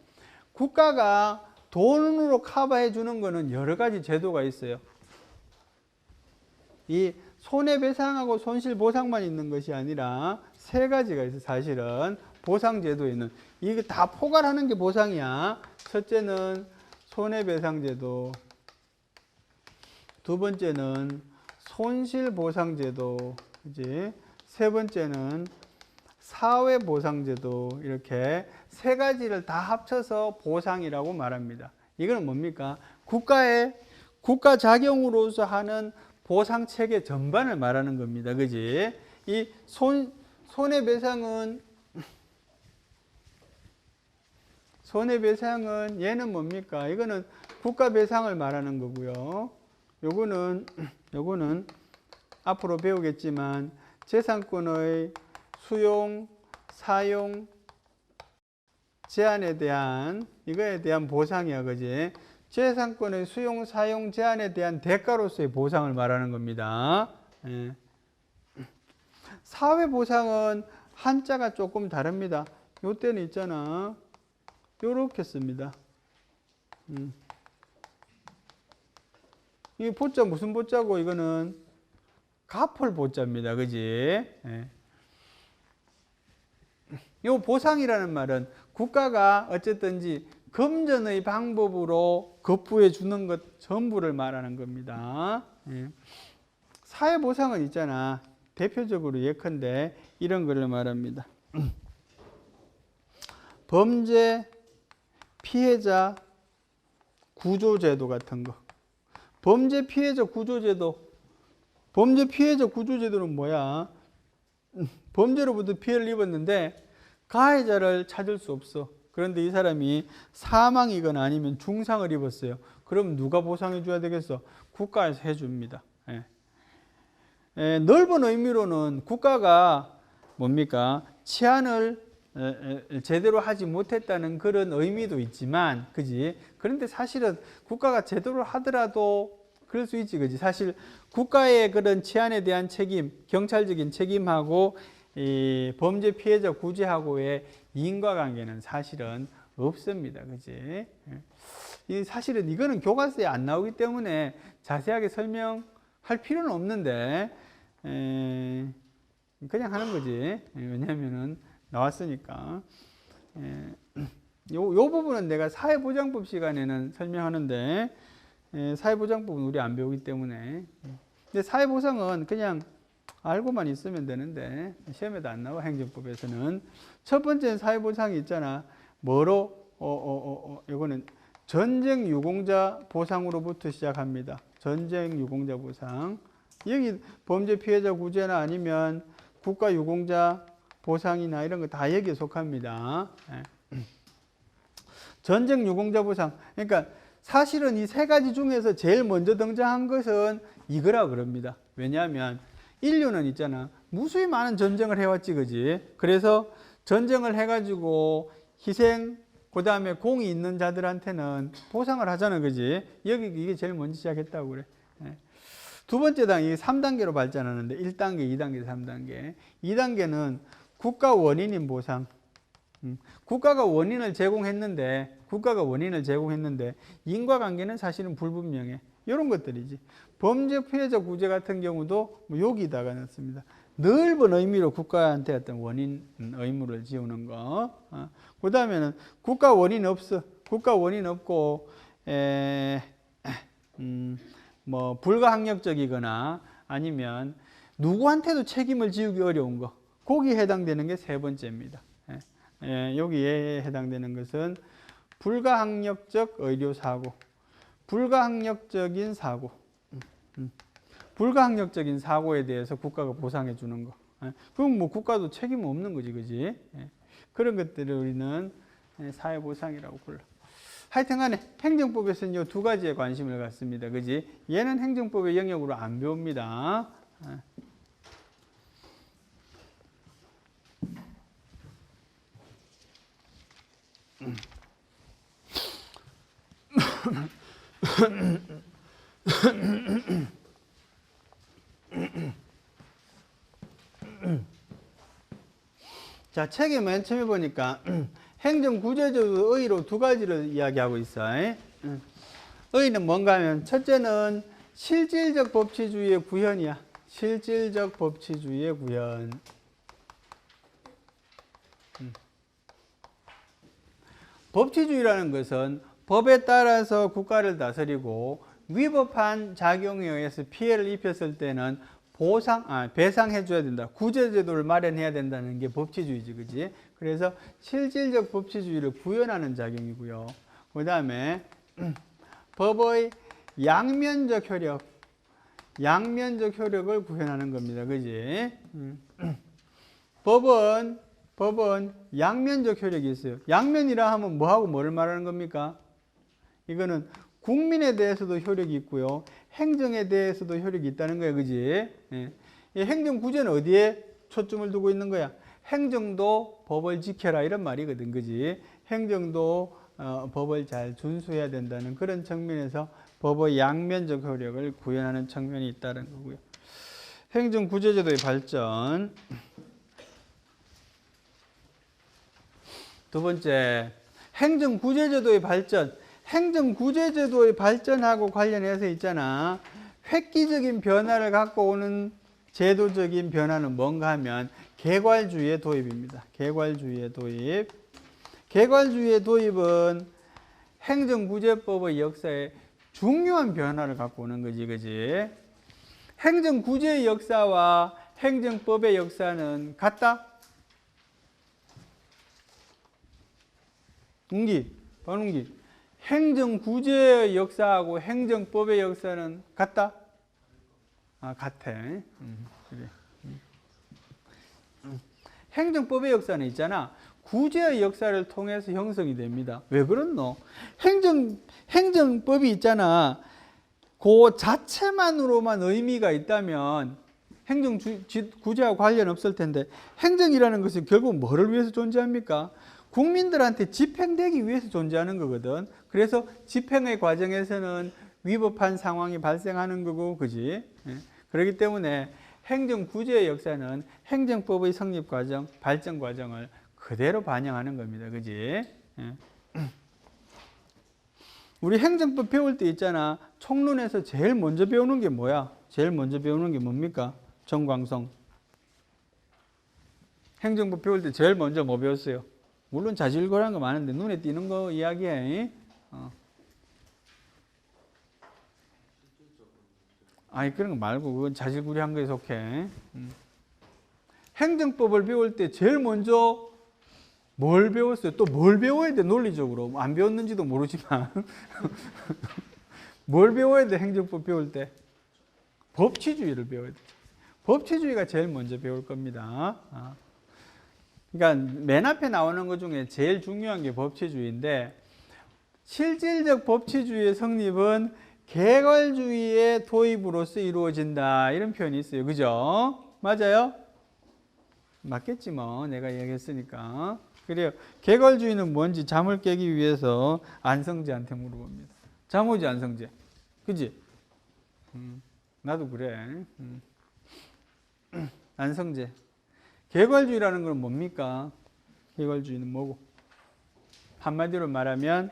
국가가 돈으로 커버해 주는 거는 여러 가지 제도가 있어요. 이 손해배상하고 손실보상만 있는 것이 아니라 세 가지가 있어요. 사실은 보상제도에는 이게 다 포괄하는 게 보상이야. 첫째는 손해배상제도, 두 번째는 손실보상제도, 그지? 세 번째는 사회보상제도. 이렇게 세 가지를 다 합쳐서 보상이라고 말합니다. 이거는 뭡니까? 국가 자경으로서 하는 보상 체계 전반을 말하는 겁니다. 그지? 이 손해배상은 얘는 뭡니까? 이거는 국가 배상을 말하는 거고요. 요거는 앞으로 배우겠지만 재산권의 수용, 사용, 제한에 대한 이거에 대한 보상이야, 그지? 재산권의 수용, 사용, 제한에 대한 대가로서의 보상을 말하는 겁니다. 예. 사회보상은 한자가 조금 다릅니다. 요때는 있잖아. 요렇게 씁니다. 이 보자 무슨 보자고 이거는 갚을 보자입니다. 그지? 예. 요 보상이라는 말은 국가가 어쨌든지 금전의 방법으로 급부해 주는 것 전부를 말하는 겁니다. 예. 사회보상은 있잖아. 대표적으로 예컨대 이런 걸 말합니다. 범죄 피해자 구조제도 같은 거. 범죄 피해자 구조제도는 뭐야? 범죄로부터 피해를 입었는데 가해자를 찾을 수 없어. 그런데 이 사람이 사망이거나 아니면 중상을 입었어요. 그럼 누가 보상해 줘야 되겠어? 국가에서 해줍니다. 예. 넓은 의미로는 국가가 뭡니까? 치안을 제대로 하지 못했다는 그런 의미도 있지만, 그지? 그런데 사실은 국가가 제대로 하더라도 그럴 수 있지, 그지? 사실 국가의 그런 치안에 대한 책임, 경찰적인 책임하고 이 범죄 피해자 구제하고의 인과관계는 사실은 없습니다, 그지? 이 사실은 이거는 교과서에 안 나오기 때문에 자세하게 설명할 필요는 없는데 그냥 하는 거지. 왜냐하면은 나왔으니까. 요 부분은 내가 사회보장법 시간에는 설명하는데 사회보장법은 우리 안 배우기 때문에. 근데 사회보상은 그냥 알고만 있으면 되는데 시험에도 안 나와. 행정법에서는 첫 번째는 사회보상이 있잖아. 이거는 전쟁 유공자 보상으로부터 시작합니다. 전쟁 유공자 보상. 여기 범죄 피해자 구제나 아니면 국가 유공자 보상이나 이런 거 다 여기에 속합니다. 전쟁 유공자 보상. 그러니까 사실은 이 세 가지 중에서 제일 먼저 등장한 것은 이거라 그럽니다. 왜냐하면 인류는 있잖아. 무수히 많은 전쟁을 해왔지, 그지? 그래서 전쟁을 해가지고 희생, 그 다음에 공이 있는 자들한테는 보상을 하잖아, 그지? 여기 이게 제일 먼저 시작했다고 그래. 두 번째 단계, 3단계로 발전하는데 1단계, 2단계, 3단계. 2단계는 국가 원인인 보상. 국가가 원인을 제공했는데 인과관계는 사실은 불분명해. 이런 것들이지. 범죄 피해자 구제 같은 경우도 여기다가 넣습니다. 넓은 의미로 국가한테 어떤 원인 의무를 지우는 거. 그 다음에는 국가 원인 없고 뭐 불가항력적이거나 아니면 누구한테도 책임을 지우기 어려운 거. 거기에 해당되는 게 세 번째입니다. 여기에 해당되는 것은 불가항력적 의료사고, 불가항력적인 사고, 불가항력적인 사고에 대해서 국가가 보상해 주는 거. 그럼 뭐 국가도 책임 없는 거지, 그지? 그런 것들을 우리는 사회보상이라고 불러. 하여튼간에 행정법에서는 이 두 가지에 관심을 갖습니다, 그지? 얘는 행정법의 영역으로 안 배웁니다. 자, 책에 맨 처음에 보니까 행정구제적 의의로 두 가지를 이야기하고 있어요. 의의는 뭔가 하면 첫째는 실질적 법치주의의 구현이야. 실질적 법치주의의 구현. 법치주의라는 것은 법에 따라서 국가를 다스리고 위법한 작용에 의해서 피해를 입혔을 때는 배상해 줘야 된다. 구제제도를 마련해야 된다는 게 법치주의지, 그지? 그래서 실질적 법치주의를 구현하는 작용이고요. 그 다음에 법의 양면적 효력, 양면적 효력을 구현하는 겁니다. 그지? 법은 양면적 효력이 있어요. 양면이라 하면 뭐하고 뭐를 말하는 겁니까? 이거는 국민에 대해서도 효력이 있고요. 행정에 대해서도 효력이 있다는 거예요. 그지? 예. 이 행정 구제는 어디에 초점을 두고 있는 거야? 행정도 법을 지켜라 이런 말이거든. 그지? 행정도 법을 잘 준수해야 된다는 그런 측면에서 법의 양면적 효력을 구현하는 측면이 있다는 거고요. 행정구제제도의 발전. 두 번째, 행정구제제도의 발전. 행정구제제도의 발전하고 관련해서 있잖아. 획기적인 변화를 갖고 오는 제도적인 변화는 뭔가 하면 개괄주의의 도입입니다. 개괄주의의 도입. 개괄주의의 도입은 행정구제법의 역사에 중요한 변화를 갖고 오는 거지, 그지? 행정구제의 역사와 행정법의 역사는 같다? 웅기, 반웅기. 행정구제의 역사하고 행정법의 역사는 같다? 아, 같아. 그래. 행정법의 역사는 있잖아. 구제의 역사를 통해서 형성이 됩니다. 왜 그렇노? 행정법이 있잖아. 그 자체만으로만 의미가 있다면 행정구제하고 관련 없을 텐데 행정이라는 것은 결국 뭐를 위해서 존재합니까? 국민들한테 집행되기 위해서 존재하는 거거든. 그래서 집행의 과정에서는 위법한 상황이 발생하는 거고, 그지? 그렇기 때문에 행정구제의 역사는 행정법의 성립 과정, 발전 과정을 그대로 반영하는 겁니다. 그지? 우리 행정법 배울 때 있잖아. 총론에서 제일 먼저 배우는 게 뭐야? 제일 먼저 배우는 게 뭡니까? 정광성. 행정법 배울 때 제일 먼저 뭐 배웠어요? 물론 자질구레한 거 많은데 눈에 띄는 거 이야기해. 아니 그런 거 말고 그건 자질구레한 거에 속해. 행정법을 배울 때 제일 먼저 뭘 배웠어요? 또 뭘 배워야 돼? 논리적으로 안 배웠는지도 모르지만 뭘 배워야 돼? 행정법 배울 때 법치주의를 배워야 돼. 법치주의가 제일 먼저 배울 겁니다. 그러니까 맨 앞에 나오는 것 중에 제일 중요한 게 법치주의인데 실질적 법치주의의 성립은 개괄주의의 도입으로서 이루어진다 이런 표현이 있어요. 그죠? 맞아요? 맞겠지 뭐 내가 얘기했으니까. 그래요. 개괄주의는 뭔지 잠을 깨기 위해서 안성재한테 물어봅니다. 잠 오지 안성재? 그지? 나도 그래. 안성재. 개괄주의라는 건 뭡니까? 개괄주의는 뭐고? 한마디로 말하면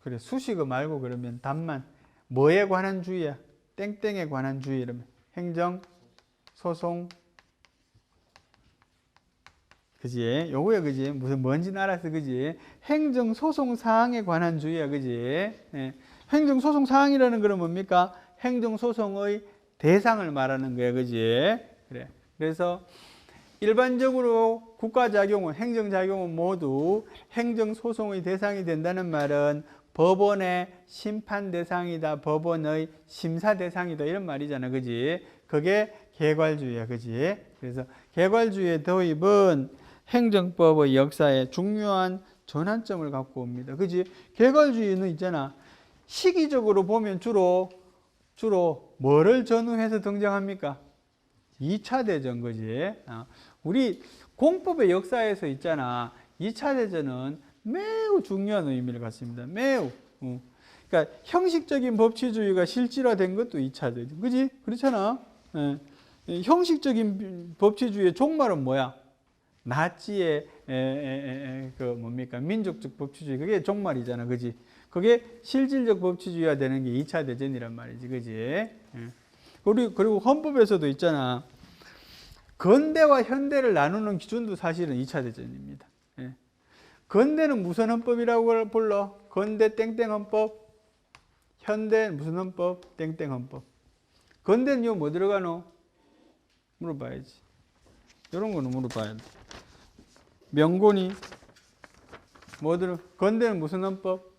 그래 수식어 말고 그러면 답만 뭐에 관한 주의야? 땡땡에 관한 주의 이러면 행정, 소송, 그지? 요거야 그지? 무슨 뭔지는 알았어 그지? 행정, 소송 사항에 관한 주의야 그지? 예. 행정, 소송 사항이라는 건 뭡니까? 행정, 소송의 대상을 말하는 거야 그지? 그래. 그래서 일반적으로 국가작용은 행정작용은 모두 행정소송의 대상이 된다는 말은 법원의 심판 대상이다. 법원의 심사 대상이다. 이런 말이잖아. 그지? 그게 개괄주의야. 그지? 그래서 개괄주의의 도입은 행정법의 역사에 중요한 전환점을 갖고 옵니다. 그지? 개괄주의는 있잖아. 시기적으로 보면 주로 뭐를 전후해서 등장합니까? 2차 대전 거지. 우리 공법의 역사에서 있잖아. 2차 대전은 매우 중요한 의미를 갖습니다. 매우. 그러니까 형식적인 법치주의가 실질화된 것도 2차 대전. 그지? 그렇잖아. 예. 형식적인 법치주의의 종말은 뭐야? 나치의 뭡니까? 민족적 법치주의. 그게 종말이잖아. 그지? 그게 실질적 법치주의가 되는 게 2차 대전이란 말이지. 그지? 예. 그리고 헌법에서도 있잖아. 건대와 현대를 나누는 기준도 사실은 2차 대전입니다. 예. 건대는 무슨 헌법이라고 불러? 건대 땡땡 헌법. 현대 무슨 헌법? 땡땡 헌법. 건대는 뭐 들어가노? 물어봐야지. 이런 거는 물어봐야 돼. 명곤이 뭐들은 건대는 무슨 헌법?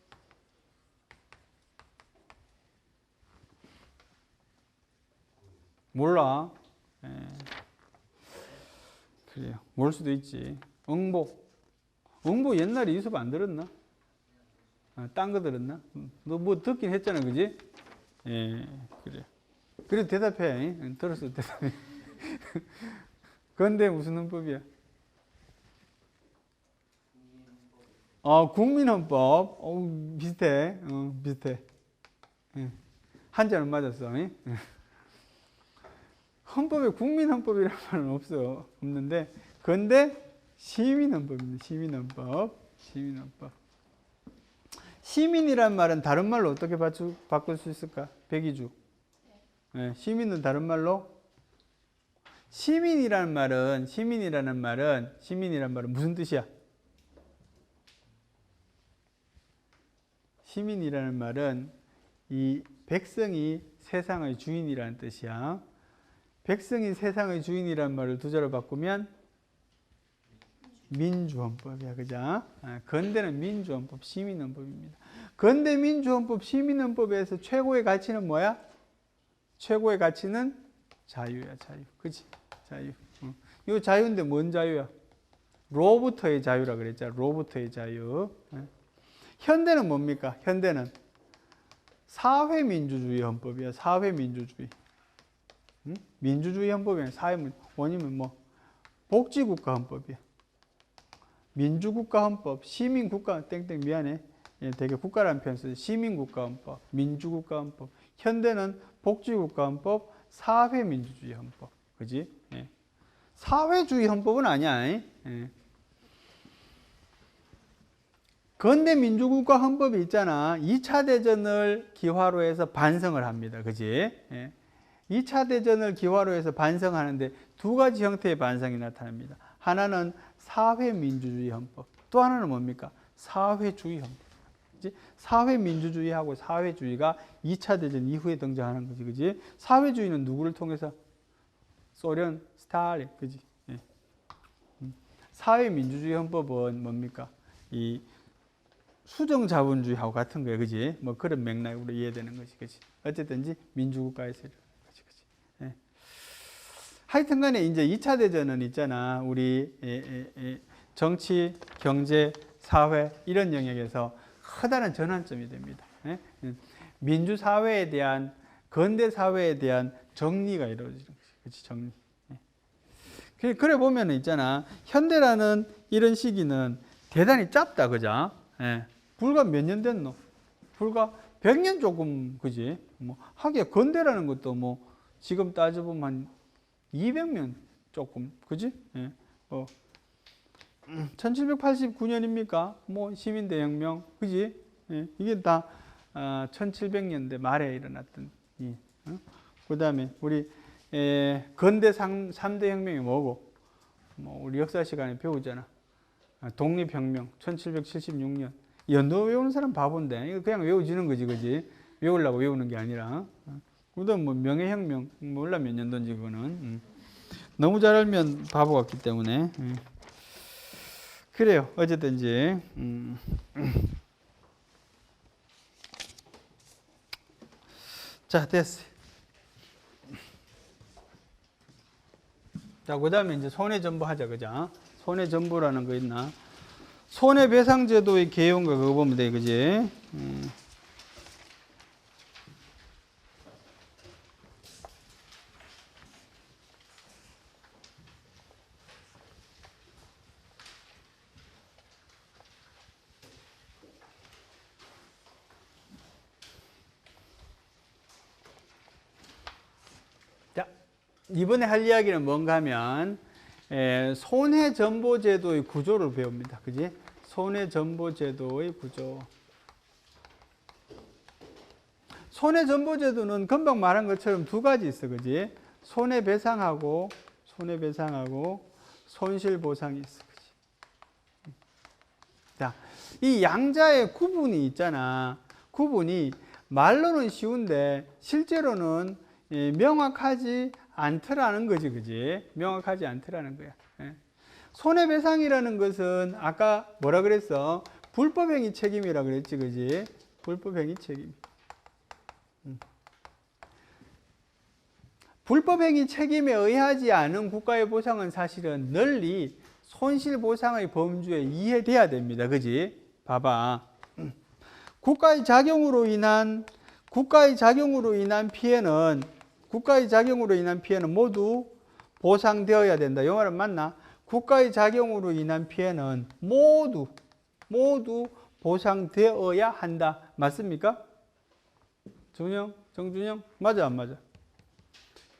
몰라. 예. 그래요. 모를 수도 있지. 응보 옛날에 이 수업 안 들었나? 딴 거 들었나? 너 뭐 듣긴 했잖아, 그지? 예, 그래. 그래도 대답해. 들었어, 대답해. 건대 무슨 헌법이야? 국민헌법. 비슷해. 비슷해. 예. 한자는 맞았어. 예? 헌법에 국민헌법이라는 말은 없는데, 건대 시민헌법입니다. 시민헌법. 시민이란 말은 다른 말로 어떻게 바꿀 수 있을까? 백이주. 네, 시민은 다른 말로? 시민이라는 말은 무슨 뜻이야? 시민이라는 말은 이 백성이 세상의 주인이라는 뜻이야. 백성이 세상의 주인이라는 말을 두 자로 바꾸면 민주헌법이야, 그죠? 건대는 민주헌법, 시민헌법입니다. 건대 민주헌법, 시민헌법에서 최고의 가치는 뭐야? 최고의 가치는 자유야, 자유. 그치? 자유. 이 자유인데 뭔 자유야? 로부터의 자유라 그랬잖아. 로부터의 자유. 현대는 뭡니까? 현대는 사회민주주의 헌법이야. 사회민주주의. 민주주의 헌법이야. 원이면 뭐 복지국가 헌법이야. 민주국가 헌법, 시민국가 땡땡 미안해. 되게 국가라는 표현 써요. 시민국가 헌법, 민주국가 헌법. 현대는 복지국가 헌법, 사회민주주의 헌법. 그지? 예. 사회주의 헌법은 아니야. 예. 근대 민주국가 헌법이 있잖아. 2차 대전을 기화로 해서 반성을 합니다. 그지? 예. 2차 대전을 기화로 해서 반성하는데 두 가지 형태의 반성이 나타납니다. 하나는 사회민주주의 헌법, 또 하나는 뭡니까? 사회주의 헌법. 그치? 사회민주주의하고 사회주의가 2차 대전 이후에 등장하는 거지. 그지? 사회주의는 누구를 통해서? 소련, 스탈린. 그지? 예. 사회민주주의 헌법은 뭡니까? 이 수정자본주의하고 같은 거예요. 그지? 뭐 그런 맥락으로 이해되는 거지. 그지? 어쨌든지 민주국가에서 그지? 그지? 예. 하여튼 간에 이제 2차 대전은 있잖아. 우리 정치, 경제, 사회 이런 영역에서 커다란 전환점이 됩니다. 예? 민주사회에 대한, 근대사회에 대한 정리가 이루어지는 거지. 그치? 정리. 예. 그래 보면 있잖아. 현대라는 이런 시기는 대단히 짧다. 그죠? 예. 불과 몇 년 됐노? 불과 100년 조금, 그지? 뭐, 하기야 근대라는 것도 뭐, 지금 따져보면 한 200년 조금, 그지? 예. 1789년입니까? 뭐, 시민대혁명, 그지? 예. 이게 다 1700년대 말에 일어났던, 그 다음에 우리, 근대 3대 혁명이 뭐고? 뭐, 우리 역사 시간에 배우잖아. 독립혁명, 1776년. 연도 외우는 사람 바본데, 이거 그냥 외워지는 거지, 그지? 외우려고 외우는 게 아니라. 그 다음 뭐, 명예혁명, 몰라 몇 년도인지 그거는. 너무 잘 알면 바보 같기 때문에. 그래요. 어쨌든지. 자, 됐어. 자, 그 다음에 이제 손해전부 하자, 그죠? 손해전부라는 거 있나? 손해배상제도의 개요인가 그거 보면 돼, 그지? 자, 이번에 할 이야기는 뭔가 하면 손해전보제도의 구조를 배웁니다. 그지? 손해전보제도의 구조. 손해전보제도는 금방 말한 것처럼 두 가지 있어. 그지? 손해배상하고 손실보상이 있어. 그지? 자, 이 양자의 구분이 있잖아. 구분이 말로는 쉬운데 실제로는 명확하지 않더라는 거지. 그지? 명확하지 않더라는 거야. 손해배상이라는 것은 아까 뭐라 그랬어? 불법행위 책임이라 그랬지, 그지? 불법행위 책임. 불법행위 책임에 의하지 않은 국가의 보상은 사실은 널리 손실보상의 범주에 이해돼야 됩니다. 그지? 봐봐. 국가의 작용으로 인한 피해는 모두 보상되어야 된다. 이 말은 맞나? 국가의 작용으로 인한 피해는 모두 보상되어야 한다. 맞습니까? 정준영? 맞아, 안 맞아?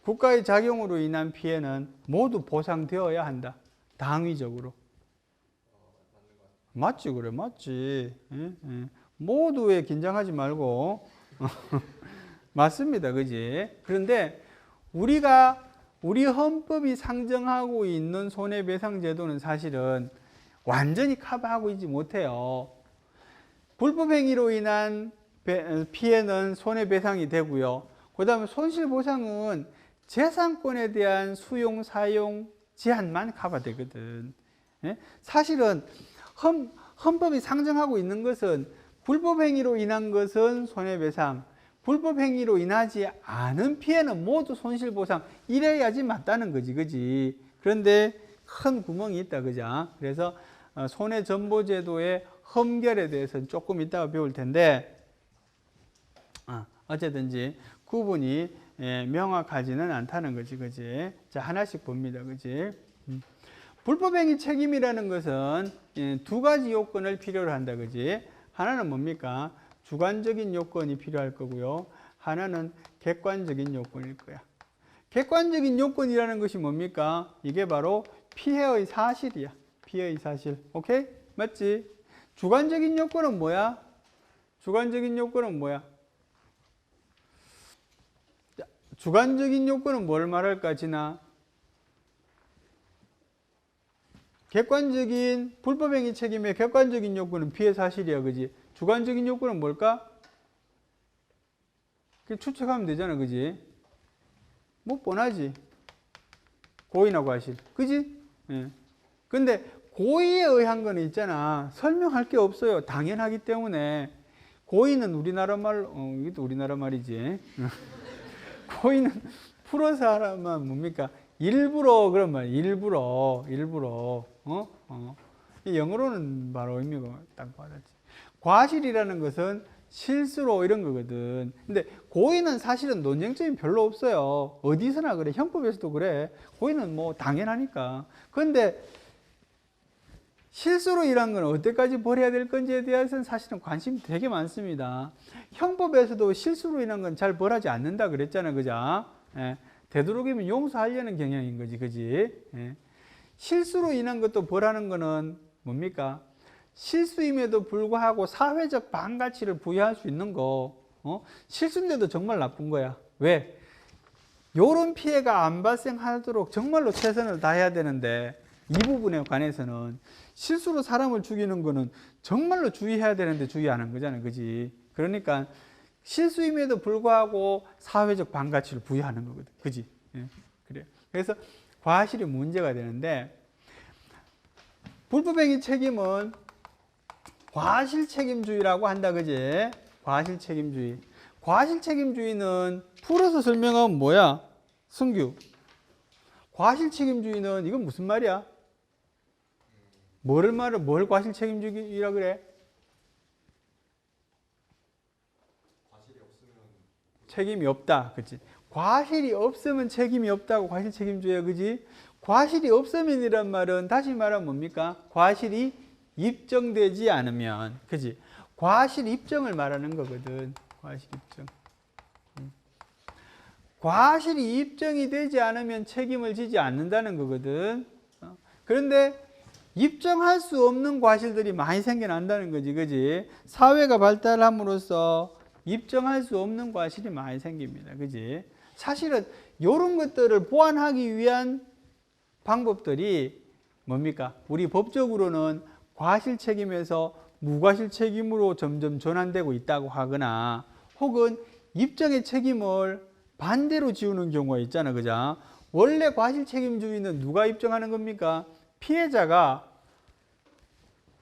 국가의 작용으로 인한 피해는 모두 보상되어야 한다. 당위적으로. 맞지, 그래, 맞지. 모두에 긴장하지 말고. 맞습니다, 그지? 그런데 우리 헌법이 상정하고 있는 손해배상 제도는 사실은 완전히 커버하고 있지 못해요. 불법행위로 인한 피해는 손해배상이 되고요. 그 다음에 손실보상은 재산권에 대한 수용, 사용 제한만 커버되거든. 사실은 헌법이 상정하고 있는 것은 불법행위로 인한 것은 손해배상, 불법행위로 인하지 않은 피해는 모두 손실보상, 이래야지 맞다는 거지, 그지? 그런데 큰 구멍이 있다, 그죠? 그래서 손해전보제도의 험결에 대해서는 조금 이따가 배울 텐데, 어쨌든지 구분이 명확하지는 않다는 거지, 그지? 자, 하나씩 봅니다, 그지? 불법행위 책임이라는 것은 두 가지 요건을 필요로 한다, 그지? 하나는 뭡니까? 주관적인 요건이 필요할 거고요. 하나는 객관적인 요건일 거야. 객관적인 요건이라는 것이 뭡니까? 이게 바로 피해의 사실이야. 피해의 사실. 오케이? 맞지? 주관적인 요건은 뭐야? 주관적인 요건은 뭘 말할까, 진아? 객관적인 불법행위 책임의 객관적인 요건은 피해 사실이야, 그지? 주관적인 요건은 뭘까? 추측하면 되잖아, 그지? 뭐 뻔하지. 고의나 과실, 그지? 근데 고의에 의한 거는 있잖아. 설명할 게 없어요. 당연하기 때문에. 고의는 우리나라 말, 이것도 우리나라 말이지. 고의는 풀어서 하라면 뭡니까? 일부러 그런 말, 일부러. 영어로는 바로 의미가 딱 맞았지. 과실이라는 것은 실수로 이런 거거든. 근데 고의는 사실은 논쟁점이 별로 없어요. 어디서나 그래. 형법에서도 그래. 고의는 뭐 당연하니까. 그런데 실수로 일한 건 어때까지 벌여야 될 건지에 대해서는 사실은 관심이 되게 많습니다. 형법에서도 실수로 인한 건 잘 벌하지 않는다 그랬잖아, 그죠? 되도록이면 용서하려는 경향인 거지, 그지? 실수로 인한 것도 벌하는 거는 뭡니까? 실수임에도 불구하고 사회적 반가치를 부여할 수 있는 거, 실수인데도 정말 나쁜 거야. 왜? 요런 피해가 안 발생하도록 정말로 최선을 다해야 되는데, 이 부분에 관해서는 실수로 사람을 죽이는 거는 정말로 주의해야 되는데 주의 안 한 거잖아요, 그지? 그러니까 실수임에도 불구하고 사회적 반가치를 부여하는 거거든, 그지? 그래. 그래서 과실이 문제가 되는데, 불법행위 책임은 과실책임주의라고 한다, 그지? 과실책임주의. 과실책임주의는 풀어서 설명하면 뭐야? 승규. 과실책임주의는 이건 무슨 말이야? 뭘 과실책임주의라 그래? 과실이 없으면 책임이 없다, 그치? 과실이 없으면 책임이 없다고 과실책임주의야, 그지? 과실이 없으면이란 말은 다시 말하면 뭡니까? 과실이 입증되지 않으면, 그지? 과실 입증을 말하는 거거든. 과실 입증. 과실이 입증이 되지 않으면 책임을 지지 않는다는 거거든. 그런데 입증할 수 없는 과실들이 많이 생겨난다는 거지, 그지? 사회가 발달함으로써 입증할 수 없는 과실이 많이 생깁니다, 그지? 사실은 이런 것들을 보완하기 위한 방법들이 뭡니까? 우리 법적으로는 과실 책임에서 무과실 책임으로 점점 전환되고 있다고 하거나, 혹은 입증의 책임을 반대로 지우는 경우가 있잖아, 그죠? 원래 과실 책임주의는 누가 입증하는 겁니까? 피해자가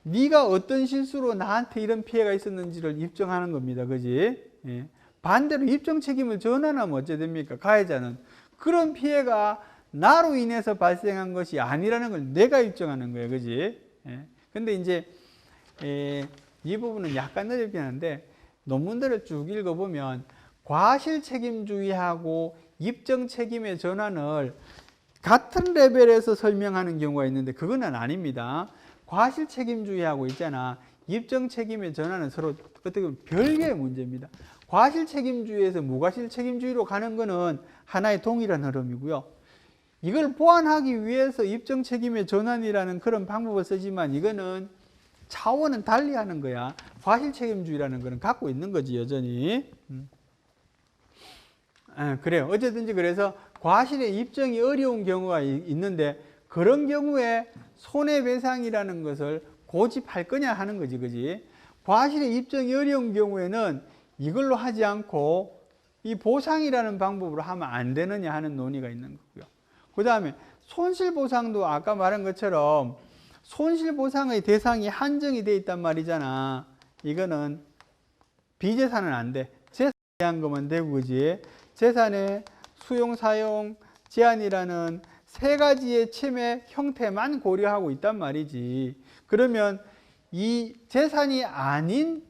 네가 어떤 실수로 나한테 이런 피해가 있었는지를 입증하는 겁니다. 그지? 예. 반대로 입증 책임을 전환하면 어째 됩니까? 가해자는 그런 피해가 나로 인해서 발생한 것이 아니라는 걸 내가 입증하는 거예요. 그지? 예. 근데 이제 이 부분은 약간 어렵긴 한데 논문들을 쭉 읽어보면 과실 책임주의하고 입증 책임의 전환을 같은 레벨에서 설명하는 경우가 있는데 그거는 아닙니다. 과실 책임주의하고 있잖아. 입증 책임의 전환은 서로 어떻게 보면 별개의 문제입니다. 과실 책임주의에서 무과실 책임주의로 가는 거는 하나의 동일한 흐름이고요. 이걸 보완하기 위해서 입증 책임의 전환이라는 그런 방법을 쓰지만 이거는 차원은 달리 하는 거야. 과실 책임주의라는 거는 갖고 있는 거지, 여전히. 그래요. 어쨌든지 그래서 과실의 입증이 어려운 경우가 있는데 그런 경우에 손해배상이라는 것을 고집할 거냐 하는 거지, 그지? 과실의 입증이 어려운 경우에는 이걸로 하지 않고 이 보상이라는 방법으로 하면 안 되느냐 하는 논의가 있는 거고요. 그 다음에 손실보상도 아까 말한 것처럼 손실보상의 대상이 한정이 돼 있단 말이잖아. 이거는 비재산은 안 돼. 재산에 대한 것만 되고, 그지? 재산의 수용, 사용, 제한이라는 세 가지의 침해 형태만 고려하고 있단 말이지. 그러면 이 재산이 아닌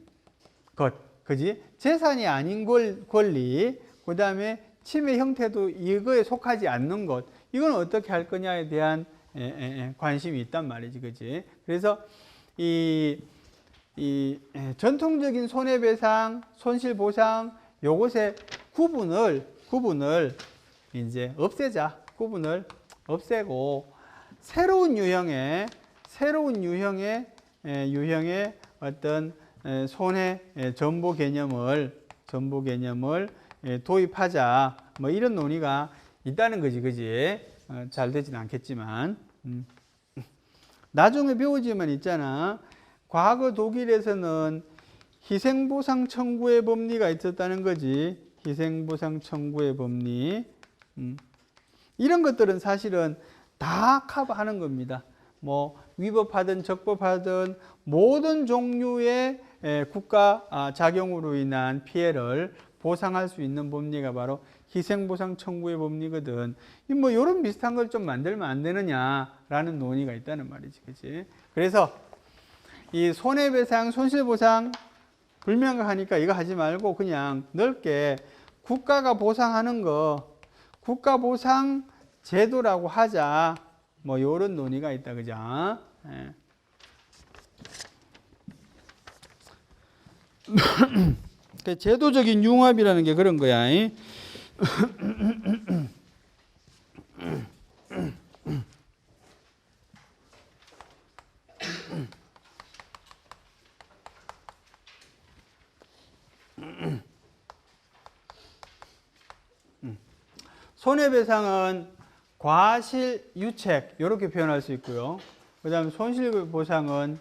것, 그지? 재산이 아닌 권리, 그 다음에 침해 형태도 이거에 속하지 않는 것, 이건 어떻게 할 거냐에 대한 관심이 있단 말이지, 그지? 그래서 이 전통적인 손해배상, 손실보상, 요것의 구분을 이제 없애자. 구분을 없애고 새로운 유형의 어떤 손해 전보 개념을 도입하자. 뭐 이런 논의가 있다는 거지, 그지? 잘 되진 않겠지만 나중에 배우지만 있잖아. 과거 독일에서는 희생보상 청구의 법리가 있었다는 거지. 희생보상 청구의 법리. 이런 것들은 사실은 다 커버하는 겁니다. 뭐 위법하든 적법하든 모든 종류의 국가 작용으로 인한 피해를 보상할 수 있는 법리가 바로 희생보상 청구의 법리거든. 뭐 이런 비슷한 걸 좀 만들면 안 되느냐라는 논의가 있다는 말이지, 그렇지? 그래서 이 손해배상, 손실보상 불명확하니까 이거 하지 말고 그냥 넓게 국가가 보상하는 거 국가보상 제도라고 하자. 뭐 이런 논의가 있다, 그죠? 제도적인 융합이라는 게 그런 거야. 손해배상은 과실, 유책 이렇게 표현할 수 있고요. 그 다음에 손실보상은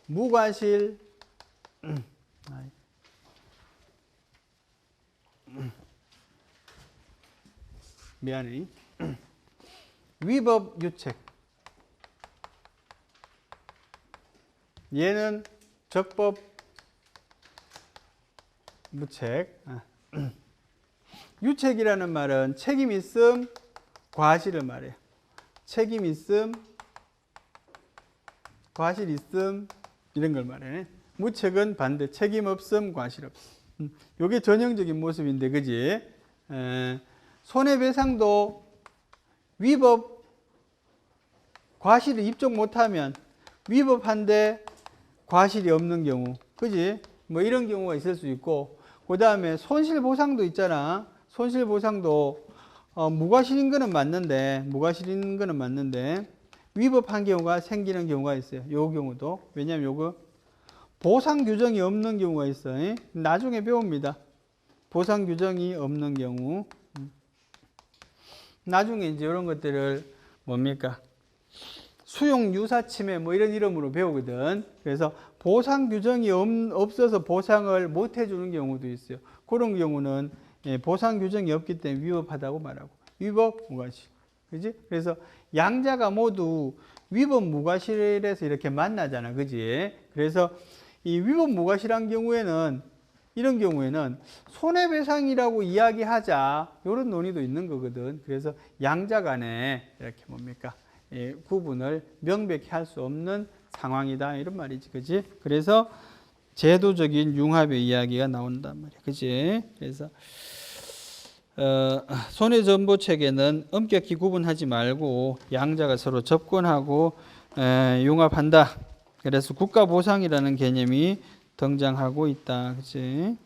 무과실, 미안해. 위법, 유책. 얘는 적법, 무책. 유책이라는 말은 책임 있음, 과실을 말해요. 책임 있음, 과실 있음 이런 걸 말해. 무책은 반대, 책임 없음, 과실 없음. 이게 전형적인 모습인데, 그지? 손해배상도 위법, 과실을 입증 못하면 위법한데 과실이 없는 경우, 그지? 뭐 이런 경우가 있을 수 있고, 그 다음에 손실보상도 있잖아. 손실보상도 무과실인 거는 맞는데 위법한 경우가 생기는 경우가 있어요. 요 경우도. 왜냐하면 요거 보상 규정이 없는 경우가 있어요. 나중에 배웁니다. 보상 규정이 없는 경우. 나중에 이제 이런 것들을 뭡니까? 수용 유사 침해 뭐 이런 이름으로 배우거든. 그래서 보상 규정이 없어서 보상을 못 해주는 경우도 있어요. 그런 경우는 보상 규정이 없기 때문에 위법하다고 말하고, 위법 무과실. 그지? 그래서 양자가 모두 위법 무과실에서 이렇게 만나잖아. 그지? 그래서 이 위법 무과실한 경우에는 이런 경우에는 손해배상이라고 이야기하자. 이런 논의도 있는 거거든. 그래서 양자 간에 이렇게 뭡니까? 구분을 명백히 할 수 없는 상황이다. 이런 말이지. 그지? 그래서 제도적인 융합의 이야기가 나온단 말이야. 그지? 그래서 손해정보 체계는 엄격히 구분하지 말고 양자가 서로 접근하고 융합한다. 그래서 국가보상이라는 개념이 등장하고 있다. 그치?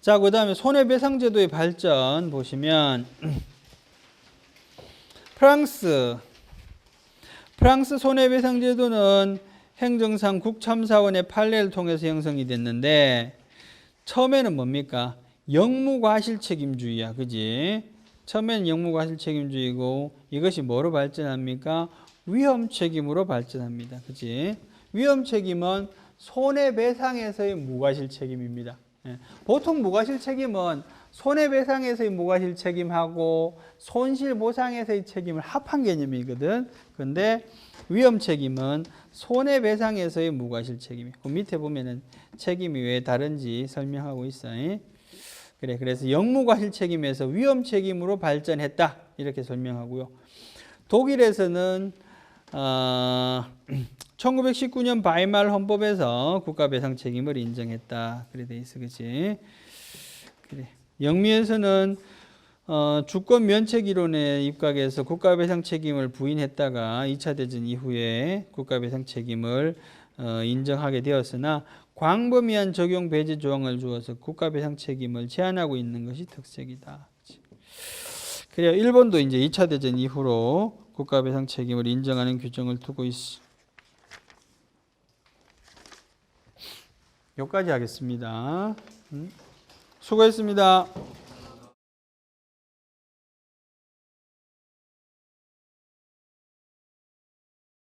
자, 그 다음에 손해배상제도의 발전 보시면 프랑스 손해배상제도는 행정상 국참사원의 판례를 통해서 형성이 됐는데 처음에는 뭡니까? 영무과실 책임주의야. 그지? 처음에는 영무과실 책임주의고 이것이 뭐로 발전합니까? 위험 책임으로 발전합니다. 그지? 위험 책임은 손해배상에서의 무과실 책임입니다. 보통 무과실 책임은 손해배상에서의 무과실 책임하고 손실보상에서의 책임을 합한 개념이거든. 근데 위험 책임은 손해배상에서의 무과실 책임이에요. 그 밑에 보면은 책임이 왜 다른지 설명하고 있어. 그래, 그래서 영무과실 책임에서 위험 책임으로 발전했다. 이렇게 설명하고요. 독일에서는 1919년 바이마르 헌법에서 국가배상 책임을 인정했다. 그래 돼 있어, 그렇지? 그래. 영미에서는 주권 면책 이론에 입각해서 국가배상 책임을 부인했다가 2차 대전 이후에 국가배상 책임을 인정하게 되었으나 광범위한 적용 배제 조항을 주어서 국가배상 책임을 제한하고 있는 것이 특색이다. 그래야 일본도 이제 2차 대전 이후로 국가배상 책임을 인정하는 규정을 두고 있어. 여기까지 하겠습니다. 수고했습니다.